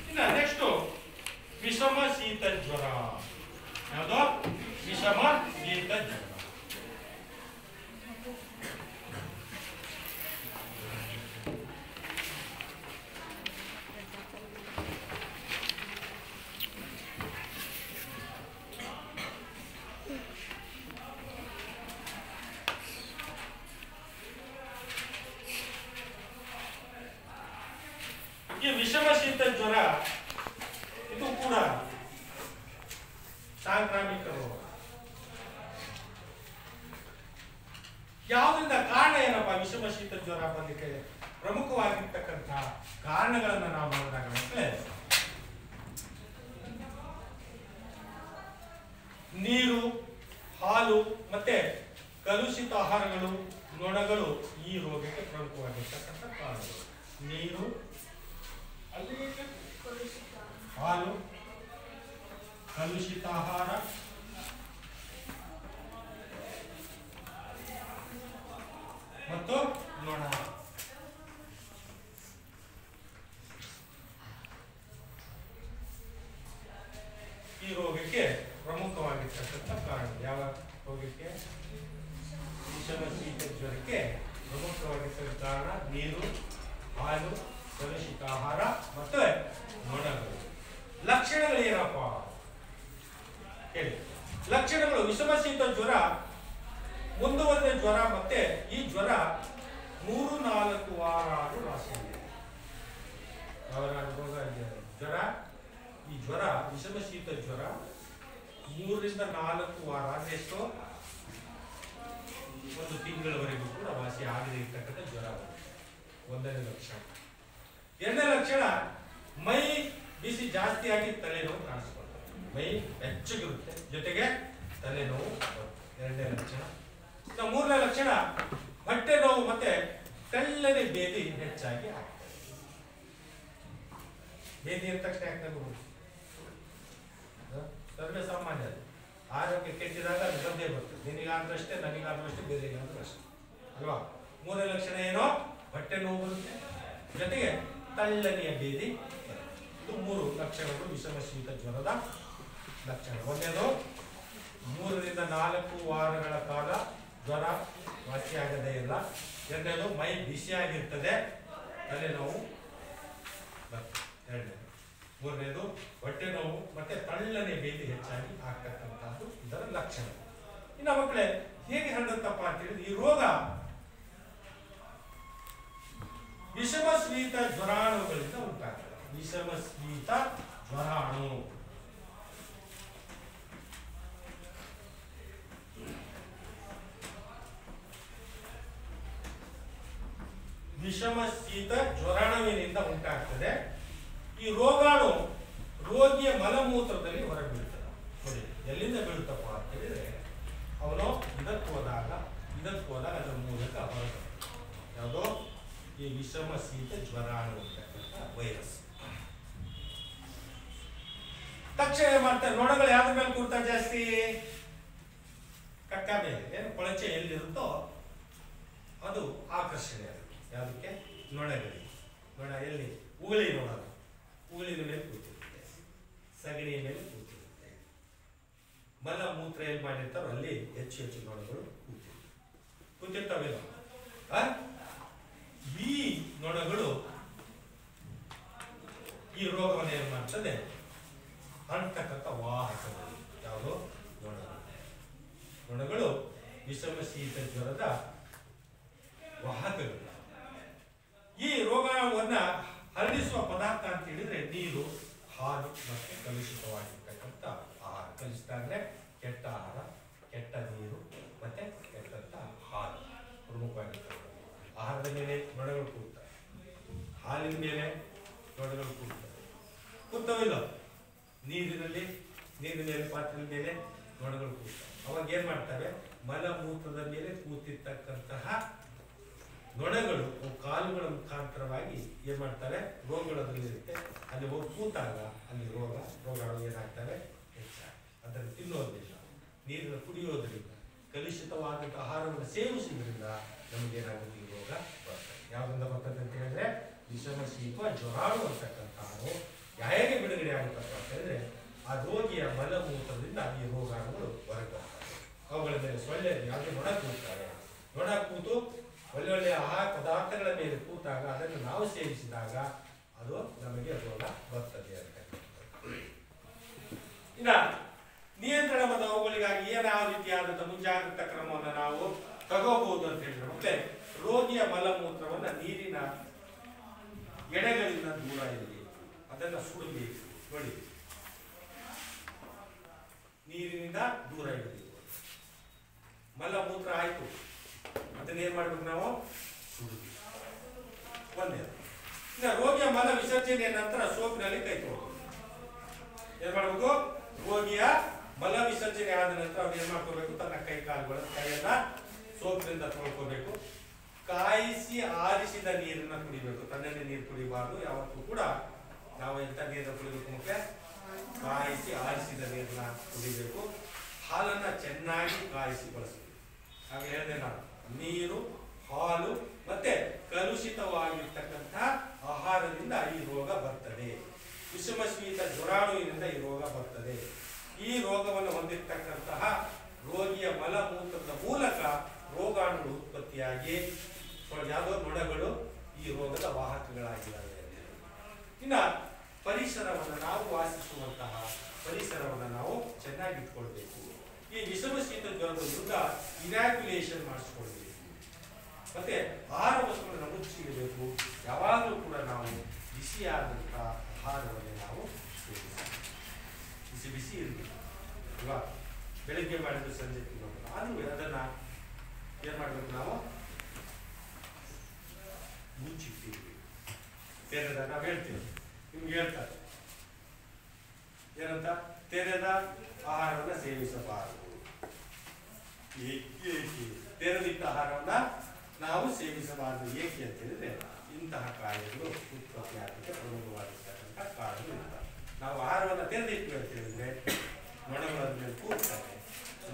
ಇನ್ನು ನೆಕ್ಸ್ಟ್ ವಿಷಮ ಶೀತ ಜ್ವರ. ಯಾವುದು? ವಿಷಮ ಶೀತ ಜ್ವರ. ಈ ವಿಷಮ ಶೀತ ಜ್ವರ ಸಾಂಕ್ರಾಮಿಕ ರೋಗ. ಯಾವುದರಿಂದ ಕಾರಣ ಏನಪ್ಪ ವಿಷಮ ಶೀತ ಜ್ವರ ಬಂದಕ್ಕೆ ಪ್ರಮುಖವಾಗಿರ್ತಕ್ಕಂಥ ಕಾರಣಗಳನ್ನ ನಾವು ನೋಡಿದಾಗ ಮಕ್ಕಳೇ, ನೀರು, ಹಾಲು ಮತ್ತೆ ಕಲುಷಿತ ಆಹಾರಗಳು, ನೊಣಗಳು ಈ ರೋಗಕ್ಕೆ ಪ್ರಮುಖವಾಗಿರ್ತಕ್ಕಂಥ ಕಾರಣಗಳು. ನೀರು, ಹಾಲು, ಕಲುಷಿತ ಆಹಾರ ಮತ್ತು ನೊಣ. ಈ ರೋಗಕ್ಕೆ ಪ್ರಮುಖವಾಗಿರ್ತಕ್ಕಂಥ ಕಾರಣ. ಯಾವ ರೋಗಕ್ಕೆ? ವಿಷಮ ಶೀತ ಜ್ವರಕ್ಕೆ ಪ್ರಮುಖವಾಗಿರ್ತಕ್ಕಂಥ ಕಾರಣ ನೀರು, ಹಾಲು, ಕಲುಷಿತ ಆಹಾರ ಮತ್ತು ನೊಣಗಳು. ಲಕ್ಷಣಗಳು ಏನಪ್ಪ ಹೇಳಿ? ಲಕ್ಷಣಗಳು: ವಿಷಮ ಶೀತ ಜ್ವರ ಮುಂದುವರೆದ ಜ್ವರ, ಮತ್ತೆ ಈ ಜ್ವರ 3-4 ವಾರ ಆದರೂ ವಾಸಿಯಾಗಿದೆ. ಜ್ವರ, ಈ ಜ್ವರ ವಿಷಮ ಶೀತ ಜ್ವರ 3-4 ವಾರ ಎಷ್ಟು, 1 ತಿಂಗಳವರೆಗೂ ಕೂಡ ವಾಸಿ ಆಗದೆ ಇರ್ತಕ್ಕಂಥ ಜ್ವರ. ಒಂದನೇ ಲಕ್ಷಣ. ಎರಡನೇ ಲಕ್ಷಣ, ಮೈ ಬಿಸಿ ಜಾಸ್ತಿಯಾಗಿ ತಲೆನೋವು ಕಾಣಿಸ್ಕೊಳ್ತದೆ. ಮೈ ಬೆಚ್ಚಗಿರುತ್ತೆ, ಜೊತೆಗೆ ತಲೆನೋವು. ಎರಡನೇ ಲಕ್ಷಣ. ಮೂರನೇ ಲಕ್ಷಣ, ಹೊಟ್ಟೆ ನೋವು ಮತ್ತೆ ತೆಳ್ಳನೆ ಬೇದಿ ಹೆಚ್ಚಾಗಿ ಆಗ್ತದೆ. ಬೇದಿ ಅಂದ ತಕ್ಷಣ ಯಾಕೆ ಸರ್ವೇ ಸಾಮಾನ್ಯ. ಆರೋಗ್ಯ ಕೆಟ್ಟಿದಾಗ ಅದು ಬಂದೇ ಬರ್ತದೆ. ನಿನಗಾದ್ರೂ ಅಷ್ಟೇ, ನನಗಾದ್ರೂ ಅಷ್ಟೇ, ಬೇರೆಗಾದ್ರೂ ಅಷ್ಟೇ ಅಲ್ವಾ? ಮೂರನೇ ಲಕ್ಷಣ ಏನೋ ಹೊಟ್ಟೆ ನೋವು ಬರುತ್ತೆ, ಜೊತೆಗೆ ತಳ್ಳನೆಯ ಬೇದಿ. ಇದು 3 ಲಕ್ಷಣಗಳು ವಿಷಮ ಶೀತ ಜ್ವರದ ಲಕ್ಷಣ. ಒಂದೇದು 3-4 ವಾರಗಳ ಕಾಲ ಜ್ವರ ವಾಸಿಯಾಗದೇ ಇಲ್ಲ. ಎರಡನೇದು ಮೈ ಬಿಸಿಯಾಗಿರ್ತದೆ, ತಲೆನೋವು ಬರ್ತದೆ. ಎರಡನೇದು. ಮೂರನೇದು ಹೊಟ್ಟೆ ನೋವು ಮತ್ತೆ ತಳ್ಳನೆ ಬೇದಿ ಹೆಚ್ಚಾಗಿ ಆಗ್ತಕ್ಕಂಥದ್ದು ಇದರ ಲಕ್ಷಣ. ಇನ್ನು ಮಕ್ಕಳೇ, ಹೇಗೆ ಹರಡುತ್ತಪ್ಪ ಅಂತ ಹೇಳಿದ್ರೆ, ಈ ರೋಗ ವಿಷಮ ಶೀತ ಜ್ವರಾಣುಗಳಿಂದ ಉಂಟಾಗ್ತದೆ. ವಿಷಮ ಶೀತ ಜ್ವರಾಣು. ವಿಷಮ ಶೀತ ಜ್ವರಾಣುವಿನಿಂದ ಉಂಟಾಗ್ತದೆ. ಈ ರೋಗಾಣು ರೋಗಿಯ ಮಲಮೂತ್ರದಲ್ಲಿ ಹೊರಬೀಳ್ತದೆ. ನೋಡಿ, ಎಲ್ಲಿಂದ ಬೀಳುತ್ತಪ್ಪ ಅಂತ ಹೇಳಿದ್ರೆ, ಅವನು ಇದಕ್ಕೆ ಹೋದಾಗ ಅದರ ಮೂಲಕ ಹೊರಬರ್ತದೆ. ಯಾವುದೋ ಈ ವಿಷಮ ಶೀತ ಜ್ವರಾಣು ಅಂತಕ್ಕಂಥ ವೈರಸ್. ತಕ್ಷಣ ಏನ್ ಮಾಡ್ತಾರೆ, ನೊಣಗಳು ಯಾವ್ದ್ರ ಮೇಲೆ ಕೂರ್ತಾ ಜಾಸ್ತಿ? ಕಕ್ಕ ಮೇಲೆ. ಏನು ಕೊಳಚೆ ಎಲ್ಲಿರುತ್ತೋ ಅದು ಆಕರ್ಷಣೆ ಆಗುತ್ತೆ. ಯಾವುದಕ್ಕೆ? ನೊಣಗಳಿಗೆ. ನೊಣ ಎಲ್ಲಿ? ಉಗುಳಿ ನೊಣ. ಉಗುಳಿನ ಮೇಲೆ ಕೂತಿರುತ್ತೆ, ಸಗಣಿಯ ಮೇಲೆ ಕೂತಿರುತ್ತೆ. ಮಲ ಮೂತ್ರ ಎಲ್ಲಿ ಮಾಡಿರ್ತಾರೋ ಅಲ್ಲಿ ಹೆಚ್ಚು ನೊಣಗಳು ಕೂತಿರ್ತಾವೇನೋ. ಈ ನೊಣಗಳು ಈ ರೋಗವನ್ನು ಏನ್ ಮಾಡ್ತದೆ? ಹರಡ್ತಕ್ಕಂಥ ವಾಹಕಗಳು. ಯಾವುದು? ನೊಣಗಳು ವಿಷಮ ಶೀತ ಜ್ವರದ ವಾಹಕಗಳು. ಈ ರೋಗವನ್ನ ಹರಡಿಸುವ ಪದಾರ್ಥ ಅಂತ ಹೇಳಿದ್ರೆ ನೀರು, ಹಾಲು ಮತ್ತೆ ಕಲುಷಿತವಾಗಿರ್ತಕ್ಕಂಥ ಆಹಾರ. ಕಲುಷಿತ ಅಂದ್ರೆ ಕೆಟ್ಟ ಆಹಾರ, ಕೆಟ್ಟ ನೀರು ಮತ್ತೆ ಕೆಟ್ಟಂತ ಹಾಲು ಪ್ರಮುಖವಾಗಿರ್ತಕ್ಕಂಥ. ಆಹಾರದ ಮೇಲೆ ನೊಣಗಳು ಕೂಡ್ತವೆ, ಹಾಲಿನ ಮೇಲೆ ನೊಣಗಳು ಕೂಡ್ತವೆ. ಕೂಡ್ತವಿಲ್ಲ? ನೀರಿನ ಮೇಲೆ ಪಾತ್ರೆ ಮೇಲೆ ನೊಣಗಳು ಕೂಡ್ತವೆ. ಅವಾಗ ಏನ್ ಮಾಡ್ತವೆ? ಮಲಮೂತ್ರದ ಮೇಲೆ ಕೂತಿರ್ತಕ್ಕಂತಹ ನೊಣಗಳು ಕಾಲುಗಳ ಮುಖಾಂತರವಾಗಿ ಏನ್ ಮಾಡ್ತಾರೆ? ರೋಗಗಳು ಅದರಲ್ಲಿರುತ್ತೆ, ಅಲ್ಲಿ ಹೋಗಿ ಕೂತಾಗ ಅಲ್ಲಿ ರೋಗಗಳು ಏನಾಗ್ತವೆ? ಹೆಚ್ಚಾಗಿ. ಅದನ್ನು ತಿನ್ನೋದ್ರಿಂದ, ನೀರನ್ನು ಕುಡಿಯೋದ್ರಿಂದ, ಕಲುಷಿತವಾದಂಥ ಆಹಾರವನ್ನು ಸೇವಿಸುವುದರಿಂದ ನಮಗೇನಾಗುತ್ತೆ? ಈ ರೋಗ ಬರ್ತದೆ. ಯಾವುದರಿಂದ ಬರ್ತದೆ ಅಂತ ಹೇಳಿದ್ರೆ ವಿಷಮ ಶೀತ ಜ್ವರಾಣು ಅಂತಕ್ಕಂಥವು ಹೇಗೆ ಬಿಡುಗಡೆ ಆಗುತ್ತಪ್ಪ ಅಂತ ಹೇಳಿದ್ರೆ ಆ ರೋಗಿಯ ಮಲಮೂತ್ರದಿಂದ ಈ ರೋಗಾಣುಗಳು ಹೊರಗೆ ಬರ್ತವೆ. ಅವುಗಳ ಮೇಲೆ ಸೊಳ್ಳೆ ಯಾವುದೇ ನೊಣ ಕೂಡ್ತಾರೆ. ನೊಣ ಕೂತು ಒಳ್ಳೊಳ್ಳೆಯ ಆಹಾರ ಪದಾರ್ಥಗಳ ಮೇಲೆ ಕೂತಾಗ ಅದನ್ನು ನಾವು ಸೇವಿಸಿದಾಗ ಅದು ನಮಗೆ ರೋಗ ಬರ್ತದೆ ಅಂತ. ಇನ್ನ ನಿಯಂತ್ರಣ ಮತ್ತು ಅವುಗಳಿಗಾಗಿ ಯಾವ ರೀತಿಯಾದಂತಹ ಮುಂಜಾಗ್ರತಾ ಕ್ರಮವನ್ನು ನಾವು ತಗೋಬಹುದು ಅಂತ ಹೇಳಿದ್ರೆ, ಮತ್ತೆ ರೋಗಿಯ ಮಲಮೂತ್ರವನ್ನ ನೀರಿನ ಎಡೆಗಳಿಂದ ದೂರ ಇರಲಿ, ಅದನ್ನ ಸುಡಬೇಕು. ನೋಡಿ, ನೀರಿನಿಂದ ದೂರ ಇಡಬೇಕು. ಮಲಮೂತ್ರ ಆಯ್ತು, ಅದನ್ನ ಏನ್ ಮಾಡ್ಬೇಕು ನಾವು? ಸುಡುದು. ಒಂದೇದು. ಇನ್ನು ರೋಗಿಯ ಮಲ ವಿಸರ್ಜನೆಯ ನಂತರ ಸೋಪಿನಲ್ಲಿ ಕೈ ತೊಳ್ಬೇಕು. ಏನ್ ಮಾಡ್ಬೇಕು? ರೋಗಿಯ ಮಲ ವಿಸರ್ಜನೆ ಆದ ನಂತರ ಅವ್ರು ಏನ್ ಮಾಡ್ಕೋಬೇಕು? ತನ್ನ ಕೈ ಕಾಲುಗಳ ಕೈಯನ್ನ ಸೋಪಿನಿಂದ ತೊಳ್ಕೋಬೇಕು. ಕಾಯಿಸಿ ಆರಿಸಿದ ನೀರನ್ನ ಕುಡಿಬೇಕು. ತಣ್ಣನೆ ನೀರು ಕುಡಿಬಾರ್ದು. ಯಾವತ್ತೂ ಕೂಡ ನಾವು ಎಂತ ನೀರನ್ನ ಕುಡಿಬೇಕು? ಮುಖ್ಯ ಕಾಯಿಸಿ ಆರಿಸಿದ ನೀರನ್ನ ಕುಡಿಬೇಕು. ಹಾಲನ್ನ ಚೆನ್ನಾಗಿ ಕಾಯಿಸಿ ಬಳಸಬೇಕು. ಹಾಗೆ ಹೇಳಿದೆ ನಾನು, ನೀರು, ಹಾಲು ಮತ್ತೆ ಕಲುಷಿತವಾಗಿರ್ತಕ್ಕಂಥ ಆಹಾರದಿಂದ ಈ ರೋಗ ಬರ್ತದೆ. ವಿಷಮ ಶೀತ ಜ್ವರಾಣುವಿನಿಂದ ಈ ರೋಗ ಬರ್ತದೆ. ಈ ರೋಗವನ್ನು ಹೊಂದಿರತಕ್ಕಂತಹ ರೋಗಿಯ ಮಲಮೂತ್ರದ ಮೂಲಕ ರೋಗಾಣುಗಳು ಉತ್ಪತ್ತಿಯಾಗಿ ಯಾವುದೋ ನೊಣಗಳು ಈ ರೋಗದ ವಾಹಕಗಳಾಗಿದ್ದಾವೆ. ಇನ್ನ ಪರಿಸರವನ್ನು ನಾವು ವಾಸಿಸುವಂತಹ ಪರಿಸರವನ್ನು ನಾವು ಚೆನ್ನಾಗಿಟ್ಕೊಳ್ಬೇಕು. ಈ ವಿಷಮ ಶೀತ ಜ್ವರದ ವಿರುದ್ಧ ಇನಾಕ್ಯುಲೇಷನ್ ಮಾಡಿಸ್ಕೊಳ್ಬೇಕು. ಮತ್ತೆ ಆಹಾರ ವಸ್ತುಗಳನ್ನು ಮುಚ್ಚಿಡಬೇಕು. ಯಾವಾಗಲೂ ಕೂಡ ನಾವು ಬಿಸಿಯಾದಂತಹ ಆಹಾರವನ್ನು ನಾವು ಸೇವಿಸಬೇಕು. ಬಿಸಿ ಬಿಸಿ ಇರಬೇಕು ಅಲ್ವಾ? ಬೆಳಿಗ್ಗೆ ಮಾಡಿದ್ದು ಸಂಜೆ ತಿನ್ನೋದು. ಆದ್ರೂ ಅದನ್ನ ಏನ್ ಮಾಡ್ಬೇಕು? ನಾವು ಮುಚ್ಚಿಟ್ಟಿರ್ಬೇಕು. ತೆರೆದ ನಾವು ಹೇಳ್ತೀವಿ, ನಿಮ್ಗೆ ಹೇಳ್ತಾರೆ ಏನಂತ? ತೆರೆದ ಆಹಾರವನ್ನ ಸೇವಿಸಬಾರದು. ಏಕೆ? ತೆರೆದಿಟ್ಟ ಆಹಾರವನ್ನ ನಾವು ಸೇವಿಸಬಾರದು. ಏಕೆ ಅಂತ ಹೇಳಿದ್ರೆ ಇಂತಹ ಕಾಯಿಲೆಗಳು ಉತ್ಪತ್ತಿ ಆಗಲಿಕ್ಕೆ ಪ್ರಮುಖವಾಗಿರ್ತಕ್ಕಂಥ ಕಾರಣಗಳು ಇರ್ತವೆ. ನಾವು ಆಹಾರವನ್ನು ತೆರೆದಿಟ್ಟು ಅಂತ ಹೇಳಿದ್ರೆ ನೊಣಗಳ ಮೇಲೆ ಕೂಡ್ತವೆ,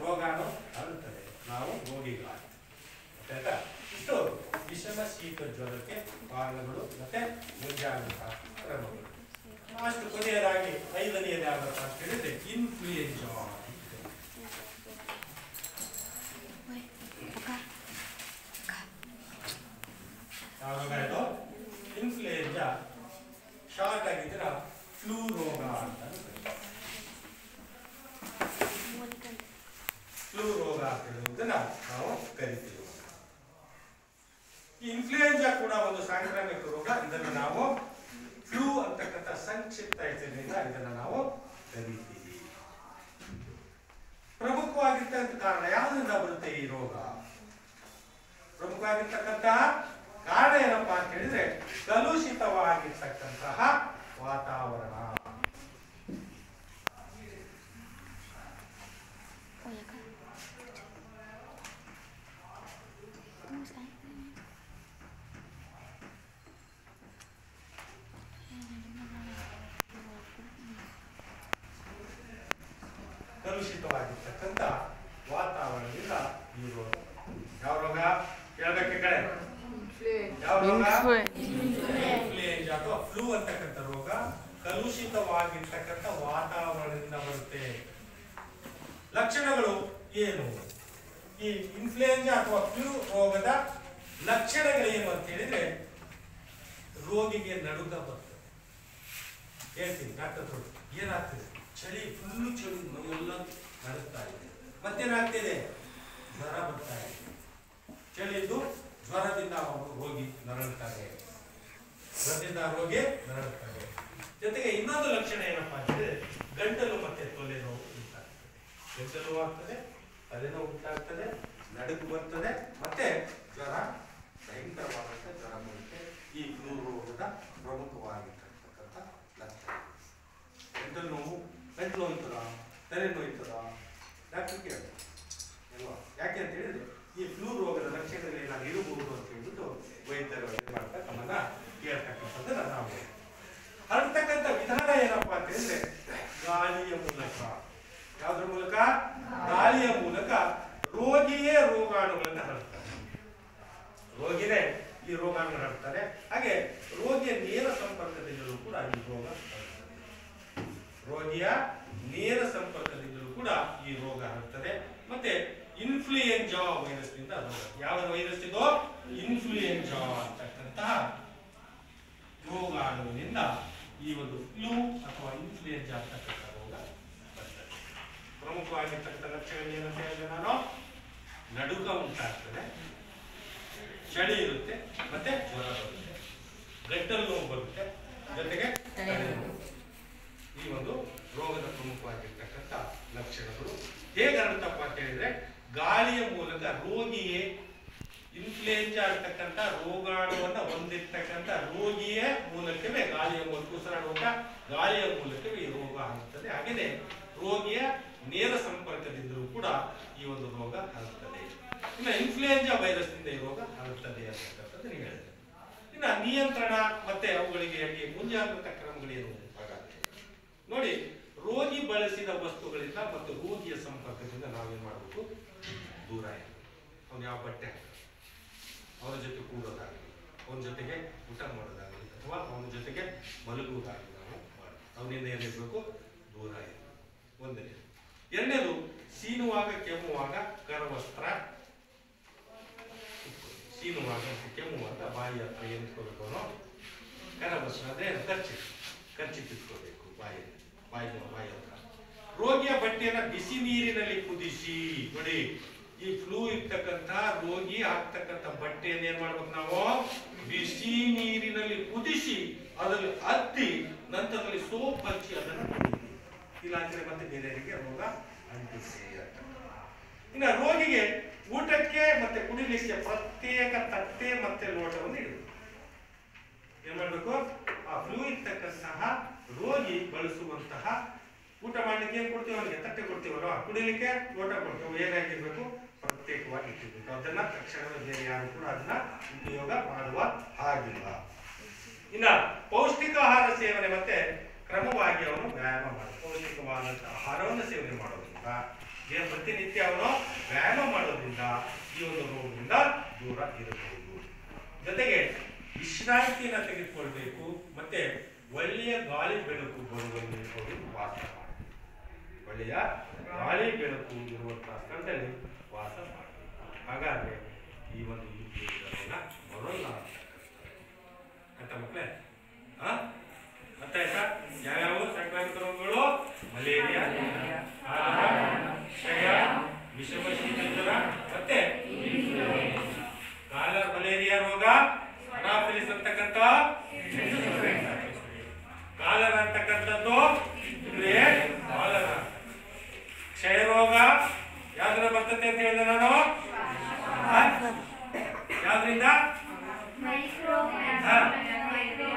ರೋಗಾಣು ಹರಡುತ್ತದೆ, ನಾವು ರೋಗಿಗಳಾಗ್ತೇವೆ. ಆಯ್ತಾ? ಇಷ್ಟು ವಿಷಮ ಶೀತ ಜ್ವರಕ್ಕೆ ಕಾರಣಗಳು ಮತ್ತೆ ಮುಂಜಾಗ್ರತಾ ಕ್ರಮಗಳು. ಅಷ್ಟು ಕೊನೆಯದಾಗಿ 5ನೇದು ಯಾವ್ದಪ್ಪ ಅಂತ ಹೇಳಿದ್ರೆ ಇನ್ಫ್ಲೂಯೆನ್ಸಾ. ಯಾವ ರೋಗ ಇದು? ಇನ್ಫ್ಲೂಯೆನ್ಸಾ. ಶಾರ್ಟ್ ಆಗಿದ್ರೆ ಫ್ಲೂ ರೋಗ ಅಂತ. ಫ್ಲೂ ರೋಗ ಅಂತ ಹೇಳುವುದನ್ನ ನಾವು ಕರಿತೀವಿ. ಈ ಇನ್ಫ್ಲೂಯೆನ್ಸಾ ಕೂಡ ಒಂದು ಸಾಂಕ್ರಾಮಿಕ ರೋಗ. ಇದನ್ನು ನಾವು ಫ್ಲೂ ಅಂತಕ್ಕಂಥ ಸಂಕ್ಷಿಪ್ತ ಹೆಸರಿನಿಂದ ಇದನ್ನು ನಾವು ಕರೀತೀವಿ. ಪ್ರಮುಖವಾಗಿರ್ತಕ್ಕಂಥ ಕಾರಣ ಯಾವುದರಿಂದ ಬರುತ್ತೆ ಈ ರೋಗ? ಪ್ರಮುಖವಾಗಿರ್ತಕ್ಕಂಥ ಕಾರಣ ಏನಪ್ಪಾ ಅಂತ ಹೇಳಿದ್ರೆ ಕಲುಷಿತವಾಗಿರ್ತಕ್ಕಂತಹ ವಾತಾವರಣ. ಕಲುಷಿತವಾಗಿರ್ತಕ್ಕಂಥ ವಾತಾವರಣದಿಂದ ಈ ರೋಗ. ಯಾವ ರೋಗ ಹೇಳ್ಬೇಕು? ಕಡೆ ಯಾವ ರೋಗ? ಇನ್ಫ್ಲೂಯೆನ್ಸಾ ಅಥವಾ ಫ್ಲೂ ಅಂತಕ್ಕಂಥ ರೋಗ ಕಲುಷಿತವಾಗಿರ್ತಕ್ಕಂಥ ವಾತಾವರಣದಿಂದ ಬರುತ್ತೆ. ಲಕ್ಷಣಗಳು ಏನು? ಈ ಇನ್ಫ್ಲೂಯೆನ್ಸಾ ಅಥವಾ ಫ್ಲೂ ರೋಗದ ಲಕ್ಷಣಗಳೇನು ಅಂತ ಹೇಳಿದ್ರೆ ರೋಗಿಗೆ ನಡುಕ ಬರ್ತದೆ. ಹೇಳ್ತೀನಿ ಡಾಕ್ಟರ್, ಏನಾಗ್ತದೆ? ಚಳಿ, ಫುಲ್ಲು ಚಳಿ, ಮೈಯೆಲ್ಲ ನಡುತ್ತಾ ಇದೆ. ಮತ್ತೇನಾಗ್ತಿದೆ? ಜ್ವರ ಬರ್ತಾ ಇದೆ. ಚಳಿದ್ದು ಜ್ವರದಿಂದ ರೋಗಿ ನರಳುತ್ತಾರೆ. ಜ್ವರದಿಂದ ರೋಗಿ ನರಳುತ್ತಾರೆ. ಜೊತೆಗೆ ಇನ್ನೊಂದು ಲಕ್ಷಣ ಏನಪ್ಪಾ ಅಂತಂದ್ರೆ ಗಂಟಲು ಮತ್ತೆ ತೊಲೆನೋವು ಉಂಟಾಗ್ತದೆ. ಗಂಟಲು ಆಗ್ತದೆ, ತಲೆನೋವು ಉಂಟಾಗ್ತದೆ, ನಡುಕು ಬರ್ತದೆ, ಮತ್ತೆ ಜ್ವರ, ಭಯಂಕರವಾದಂತ ಜ್ವರ ಬರುತ್ತೆ. ಈ ಫ್ಲೂ ರೋಗದ ಪ್ರಮುಖವಾಗಿರ್ತಕ್ಕಂಥ ಲಕ್ಷಣ. ಗಂಟಲು ನೋವು, ಗಂಟಲು ನೋಯ್ತದ, ತಲೆ ನೋಯ್ತದ, ಡಾಕ್ಟರ್ ಕೇಳಿ ಅಲ್ವಾ? ಯಾಕೆ ಅಂತ ಹೇಳಿದ್ರೆ ಈ ಫ್ಲೂ ರೋಗದ ಲಕ್ಷಣಗಳು ಏನಾದ್ರು ಇರಬಹುದು ಅಂತ ಹೇಳ್ಬಿಟ್ಟು ವೈದ್ಯರು ಮಾಡ್ತಾ ನಮ್ಮನ್ನ ಕೇಳ್ತಕ್ಕಂಥದ್ದನ್ನ ನಾವು. ಹರಡ್ತಕ್ಕಂಥ ವಿಧಾನ ಏನಪ್ಪಾ ಅಂತ ಹೇಳಿದ್ರೆ ಗಾಳಿಯ ಮೂಲಕ. ಯಾವ್ದ್ರ ಮೂಲಕ? ಗಾಳಿಯ ಮೂಲಕ ರೋಗಿಯೇ ರೋಗಾಣುಗಳನ್ನ ಹರಡ್ತಾರೆ. ರೋಗಿನೇ ಈ ರೋಗಾಣು ಹರಡ್ತಾರೆ. ಹಾಗೆ ರೋಗಿಯ ನೇರ ಸಂಪರ್ಕದಿಂದಲೂ ಕೂಡ ಈ ರೋಗ ಹರಡ್ತದೆ. ರೋಗಿಯ ನೇರ ಸಂಪರ್ಕದಿಂದಲೂ ಕೂಡ ಈ ರೋಗ ಹರಡ್ತದೆ. ಮತ್ತೆ ಇನ್ಫ್ಲೂಯೆನ್ಸಾ ವೈರಸ್ ನಿಂದ ರೋಗ. ಯಾವ ವೈರಸ್ ಇದು? ಇನ್ಫ್ಲೂಯೆನ್ಸಾ ಅಂತಕ್ಕಂತಹ ರೋಗಾಣುವಿನಿಂದ ಈ ಒಂದು ಫ್ಲೂ ಅಥವಾ ಇನ್ಫ್ಲೂಯೆನ್ಸಾ ಅಂತಕ್ಕಂಥ ರೋಗ ಬರ್ತದೆ. ಪ್ರಮುಖವಾಗಿರ್ತಕ್ಕಂಥ ಲಕ್ಷಣಗಳು ಏನಂತ ಹೇಳಿದ್ರೆ ನಾನು ನಡುಕ ಉಂಟಾಗ್ತದೆ, ಚಳಿ ಇರುತ್ತೆ, ಮತ್ತೆ ಜ್ವರ ಬರುತ್ತೆ, ಗಂಟಲು ನೋವು ಬರುತ್ತೆ, ಜೊತೆಗೆ ಈ ಒಂದು ರೋಗದ ಪ್ರಮುಖವಾಗಿರ್ತಕ್ಕಂಥ ಲಕ್ಷಣಗಳು. ಹೇಗೆ ಹರಡುತ್ತಪ್ಪ ಅಂತ ಹೇಳಿದ್ರೆ ಗಾಳಿಯ ಮೂಲಕ ರೋಗಿಯೇ ಇನ್ಫ್ಲೂಯೆಂಜಾ ಅಂತಕ್ಕಂಥ ರೋಗಾಣುವನ್ನು ಹೊಂದಿರ್ತಕ್ಕಂಥ ರೋಗಿಯ ಮೂಲಕವೇ ಗಾಳಿಯ ಮೂಲಕ ಉಸಿರಾಡುವಂತ ಗಾಳಿಯ ಮೂಲಕವೇ ಈ ರೋಗ ಆಗುತ್ತದೆ. ಹಾಗೆಯೇ ರೋಗಿಯ ನೇರ ಸಂಪರ್ಕದಿಂದಲೂ ಕೂಡ ಈ ಒಂದು ರೋಗ ಹರಡುತ್ತದೆ. ಇನ್ನು ಇನ್ಫ್ಲೂಯೆಂಜಾ ವೈರಸ್ನಿಂದ ಈ ರೋಗ ಹರಡುತ್ತದೆ ಅಂತಕ್ಕಂಥದ್ದು ನೀವು ಹೇಳಿದೆ. ಇನ್ನು ನಿಯಂತ್ರಣ ಮತ್ತೆ ಅವುಗಳಿಗೆ ಮುಂಜಾಗ್ರತಾ ಕ್ರಮಗಳೇನು ಹಾಗಾದ್ರೆ ನೋಡಿ, ರೋಗಿ ಬಳಸಿದ ವಸ್ತುಗಳಿಂದ ಮತ್ತು ರೋಗಿಯ ಸಂಪರ್ಕದಿಂದ ನಾವೇನ್ ಮಾಡಬೇಕು, ದೂರ ಇರಬೇಕು. ಅವನು ಯಾವ ಬಟ್ಟೆ ಅವನ ಜೊತೆ ಕೂಡೋದಾಗಲಿ, ಅವನ ಜೊತೆಗೆ ಊಟ ಮಾಡೋದಾಗಲಿ ಅಥವಾ ಅವನ ಜೊತೆಗೆ ಮಲಗುವುದಾಗಲಿ ನಾವು ಅವನಿಂದ ಏನಿರಬೇಕು, ದೂರ ಇರಬೇಕು. ಒಂದನೇ. ಎರಡನೇದು, ಸೀನುವಾಗ ಕೆಮ್ಮುವಾಗ ಕರವಸ್ತ್ರ, ಸೀನುವಾಗ ಕೆಮ್ಮುವಾಗ ಬಾಯಿ ಹತ್ರ ಏನು ಇಟ್ಕೋಬೇಕು, ಅವನು ಕರವಸ್ತ್ರ ಅಂದ್ರೆ ಖರ್ಚಿ ಇಟ್ಕೋಬೇಕು ಬಾಯಿ ಹತ್ರ. ರೋಗಿಯ ಬಟ್ಟೆಯನ್ನ ಬಿಸಿ ನೀರಿನಲ್ಲಿ ಕುದಿಸಿ, ನೋಡಿ ಈ ಫ್ಲೂ ಇರ್ತಕ್ಕಂಥ ರೋಗಿ ಹಾಕ್ತಕ್ಕಂಥ ಬಟ್ಟೆಯನ್ನು ಏನ್ ಮಾಡ್ಬೇಕು ನಾವು, ಬಿಸಿ ನೀರಿನಲ್ಲಿ ಕುದಿಸಿ ಅದರಲ್ಲಿ ಅದ್ದಿ ನಂತರದಲ್ಲಿ ಸೋಪ್ ಹಚ್ಚಿ ಅದನ್ನು ಕುಡಿಯಿರಿ. ಇಲ್ಲಾಂದ್ರೆ ಮತ್ತೆ ಬೇರೆಯವರಿಗೆ ರೋಗ ಅಂಟಿಸಿ. ಇನ್ನು ರೋಗಿಗೆ ಊಟಕ್ಕೆ ಮತ್ತೆ ಕುಡಿಲಿಕ್ಕೆ ಪ್ರತ್ಯೇಕ ತಟ್ಟೆ ಮತ್ತೆ ಲೋಟವನ್ನು ಇಡಬೇಕು. ಏನ್ ಮಾಡ್ಬೇಕು, ಆ ಫ್ಲೂ ಇರ್ತಕ್ಕಂತಹ ರೋಗಿ ಬಳಸುವಂತಹ ಊಟ ಮಾಡ್ಲಿಕ್ಕೆ ಏನ್ ಕೊಡ್ತೀವಿ, ಅವನಿಗೆ ತಟ್ಟೆ ಕೊಡ್ತೀವಲ್ವ, ಕುಡಿಲಿಕ್ಕೆ ಲೋಟ ಕೊಡ್ತೀವಿ, ಏನಾಗಿರ್ಬೇಕು, ಪ್ರತ್ಯೇಕವಾಗಿ ಇಟ್ಟಿರ್ಬೇಕು. ಅದನ್ನ ತಕ್ಷಣವೇ ಬೇರೆ ಯಾರು ಕೂಡ ಅದನ್ನ ಉಪಯೋಗ ಮಾಡುವ ಹಾಗಿಲ್ಲ. ಇನ್ನ ಪೌಷ್ಟಿಕ ಆಹಾರ ಸೇವನೆ ಮತ್ತೆ ಕ್ರಮವಾಗಿ ಅವನು ವ್ಯಾಯಾಮ ಮಾಡಬೇಕು. ಪೌಷ್ಟಿಕವಾದಂತಹ ಆಹಾರವನ್ನು ಸೇವನೆ ಮಾಡೋದ್ರಿಂದ, ಪ್ರತಿನಿತ್ಯ ಅವನು ವ್ಯಾಯಾಮ ಮಾಡೋದ್ರಿಂದ ಈ ಒಂದು ರೋಗದಿಂದ ದೂರ ಇರಬಹುದು. ಜೊತೆಗೆ ವಿಶ್ರಾಂತಿಯನ್ನು ತೆಗೆದುಕೊಳ್ಬೇಕು. ಮತ್ತೆ ಒಳ್ಳೆಯ ಗಾಳಿ ಬೆಳಕು ಬರುವಂತೆ ವಾಸ ಮಾಡಬೇಕು. ಒಳ್ಳೆಯ ಗಾಳಿ ಬೆಳಕು ಇರುವಂತಹ ಸ್ಥಳದಲ್ಲಿ ವಾಸ ಮಾಡಬೇಕು. ಹಾಗಾದ್ರೆ ಈ ಒಂದು ಬರೋಲ್ಲ ಅಂತ ಮಕ್ಕಳೇ. ಅರ್ಥ ಆಯ್ತಾ? ಯಾವ್ಯಾವ ಸಾಂಕ್ರಾಮಿಕ ರೋಗಗಳು? ಮಲೇರಿಯಾ, ಕ್ಷಯ, ವಿಷಮ ಶೀತ ಜ್ವರ ಮತ್ತೆ ಕಾಲರ್ ಮಲೇರಿಯಾ ರೋಗ, ಅನಾಫಿಲಿಸ್ ಅಂತಕ್ಕಂಥ ಕಾಲರ ಅಂತಕ್ಕಂಥದ್ದು, ಕಾಲರ. ಕ್ಷಯ ರೋಗ ಯಾವ್ದ್ರ ಬರ್ತದೆ ಅಂತ ಹೇಳಿದೆ ನಾನು, ಯಾವ್ದ್ರಿಂದ?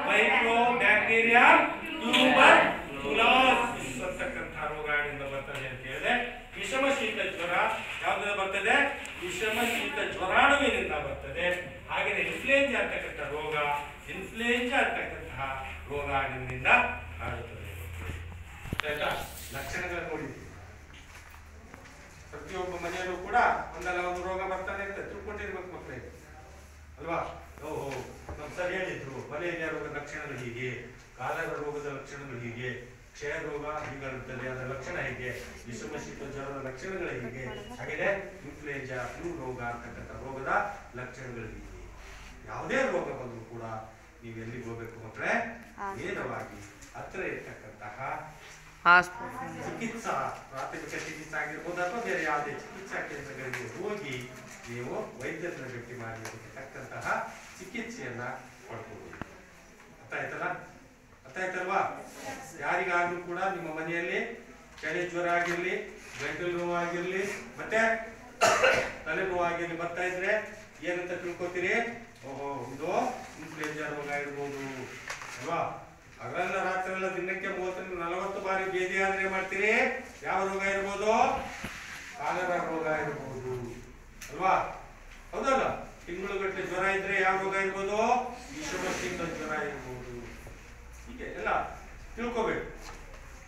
ಮೈಕ್ರೋ ಬ್ಯಾಕ್ಟೀರಿಯಾ ಟ್ಯೂಬರ್ಕ್ಯುಲೋಸಿಸ್ ಅಂತಕ್ಕಂಥ ರೋಗಾಣುವಿಂದ ಬರ್ತದೆ ಅಂತ ಹೇಳಿದೆ. ವಿಷಮ ಶೀತ ಜ್ವರ ಯಾವ್ದ್ರಿಂದ ಬರ್ತದೆ? ವಿಷಮ ಶೀತ ಜ್ವರಾಣುವಿನಿಂದ ಬರ್ತದೆ. ಹಾಗೆಯೇ ಇನ್ಫ್ಲೂಯೆಂಜಾ ಅಂತಕ್ಕಂಥ ರೋಗ, ಇನ್ಫ್ಲೂಯೆಂಜಾ ಅಂತಕ್ಕಂತಹ ರೋಗಾಣುವಿನಿಂದ ಹರಡುತ್ತದೆ. ಆಯ್ತಾ? ಲಕ್ಷಣಗಳನ್ನು ನೋಡಿದ್ವಿ. ಪ್ರತಿಯೊಬ್ಬ ಮನೆಯಲ್ಲೂ ಕೂಡ ಒಂದಲ್ಲ ಒಂದು ರೋಗ ಬರ್ತಾನೆ ಅಂತ ತಿಳ್ಕೊಂಡಿರ್ಬೇಕು ಮಕ್ಕಳಿಗೆ ಅಲ್ವಾ. ಓಹೋ, ನಮ್ಮ ಸರ್ ಹೇಳಿದ್ರು ಮಲೇರಿಯಾ ರೋಗದ ಲಕ್ಷಣಗಳು ಹೀಗೆ, ಕಾಲರ ರೋಗದ ಲಕ್ಷಣಗಳು ಹೀಗೆ, ಕ್ಷಯ ರೋಗ ಹೀಗಿರುತ್ತದೆ ಅದರ ಲಕ್ಷಣ ಹೀಗೆ, ವಿಷಮ ಶೀತ ಜ್ವರದ ಲಕ್ಷಣಗಳು ಹೀಗೆ, ಹಾಗೆಯೇ ಇನ್ಫ್ಲೂಯೆಂಜಾ ಫ್ಲೂ ರೋಗ ಅಂತಕ್ಕಂಥ ರೋಗದ ಲಕ್ಷಣಗಳು ಹೀಗೆ. ಯಾವುದೇ ರೋಗ ಬಂದರೂ ಕೂಡ ನೀವು ಎಲ್ಲಿಗೆ ಹೋಗ್ಬೇಕು ಮಕ್ಕಳೇ? ನೇರವಾಗಿ ಹತ್ತಿರ ಇರ್ತಕ್ಕಂತಹ ಚಿಕಿತ್ಸಾ ಪ್ರಾಥಮಿಕ ಚಿಕಿತ್ಸೆ ಆಗಿರ್ಬೋದು ಅಥವಾ ಬೇರೆ ಯಾವುದೇ ಚಿಕಿತ್ಸಾ ಕೇಂದ್ರಗಳಿಗೆ ಹೋಗಿ ನೀವು ವೈದ್ಯರನ್ನ ಭೇಟಿ ಮಾಡಿ ತಕ್ಕಂತಹ ಚಿಕಿತ್ಸೆಯನ್ನ ಪಡ್ಕೋಬಹುದು. ಅರ್ಥ ಆಯ್ತಲ್ವಾ? ಯಾರಿಗಾದ್ರೂ ಕೂಡ ನಿಮ್ಮ ಮನೆಯಲ್ಲಿ ಚಳಿ ಜ್ವರ ಆಗಿರ್ಲಿ, ಗಂಟಲು ನೋವು ಆಗಿರ್ಲಿ, ಮತ್ತೆ ತಲೆನೋವು ಆಗಿರ್ಲಿ ಬರ್ತಾ ಇದ್ರೆ ಏನಂತ ತಿಳ್ಕೊತೀರಿ? ಓಹೋ, ಇದು ಇನ್ಫ್ಲೂಯೆಂಜಾ ರೋಗ ಇರ್ಬೋದು ಅಲ್ವಾ. ಹಗಲೆಲ್ಲ ರಾತ್ರಿ ಎಲ್ಲ ದಿನಕ್ಕೆ 30-40 ಬಾರಿ ಭೇದಿ ಆದ್ರೆ ಮಾಡ್ತೀರಿ. ಯಾವ ರೋಗ ಇರ್ಬೋದು? ಕಾಲರ ರೋಗ ಇರ್ಬೋದು ಅಲ್ವಾ, ಹೌದಲ್ಲ. ತಿಂಗಳುಗಟ್ಟಲೆ ಜ್ವರ ಇದ್ರೆ ಯಾವ ರೋಗ ಇರ್ಬೋದು? ವಿಷಮ ಶೀತ ಜ್ವರ ಇರ್ಬೋದು. ಹೀಗೆ ಎಲ್ಲ ತಿಳ್ಕೋಬೇಕು.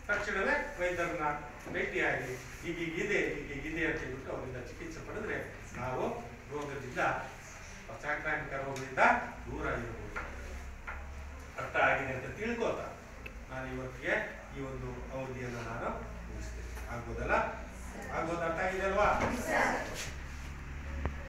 ತಕ್ಷಣವೇ ವೈದ್ಯರನ್ನ ಭೇಟಿಯಾಗಿ ಹೀಗಿದೆ ಅಂತ ಹೇಳ್ಬಿಟ್ಟು ಅವರಿಂದ ಚಿಕಿತ್ಸೆ ಪಡೆದ್ರೆ ನಾವು ರೋಗದಿಂದ, ಸಾಂಕ್ರಾಮಿಕ ರೋಗದಿಂದ ದೂರ ಇರಬಹುದು. ಅರ್ಥ ಆಗಿದೆ ಅಂತ ತಿಳ್ಕೋತಾ ನಾನು ಇವತ್ತಿಗೆ ಈ ಒಂದು ಅವಧಿಯನ್ನು ನಾನು ಮುಗಿಸ್ತೇನೆ.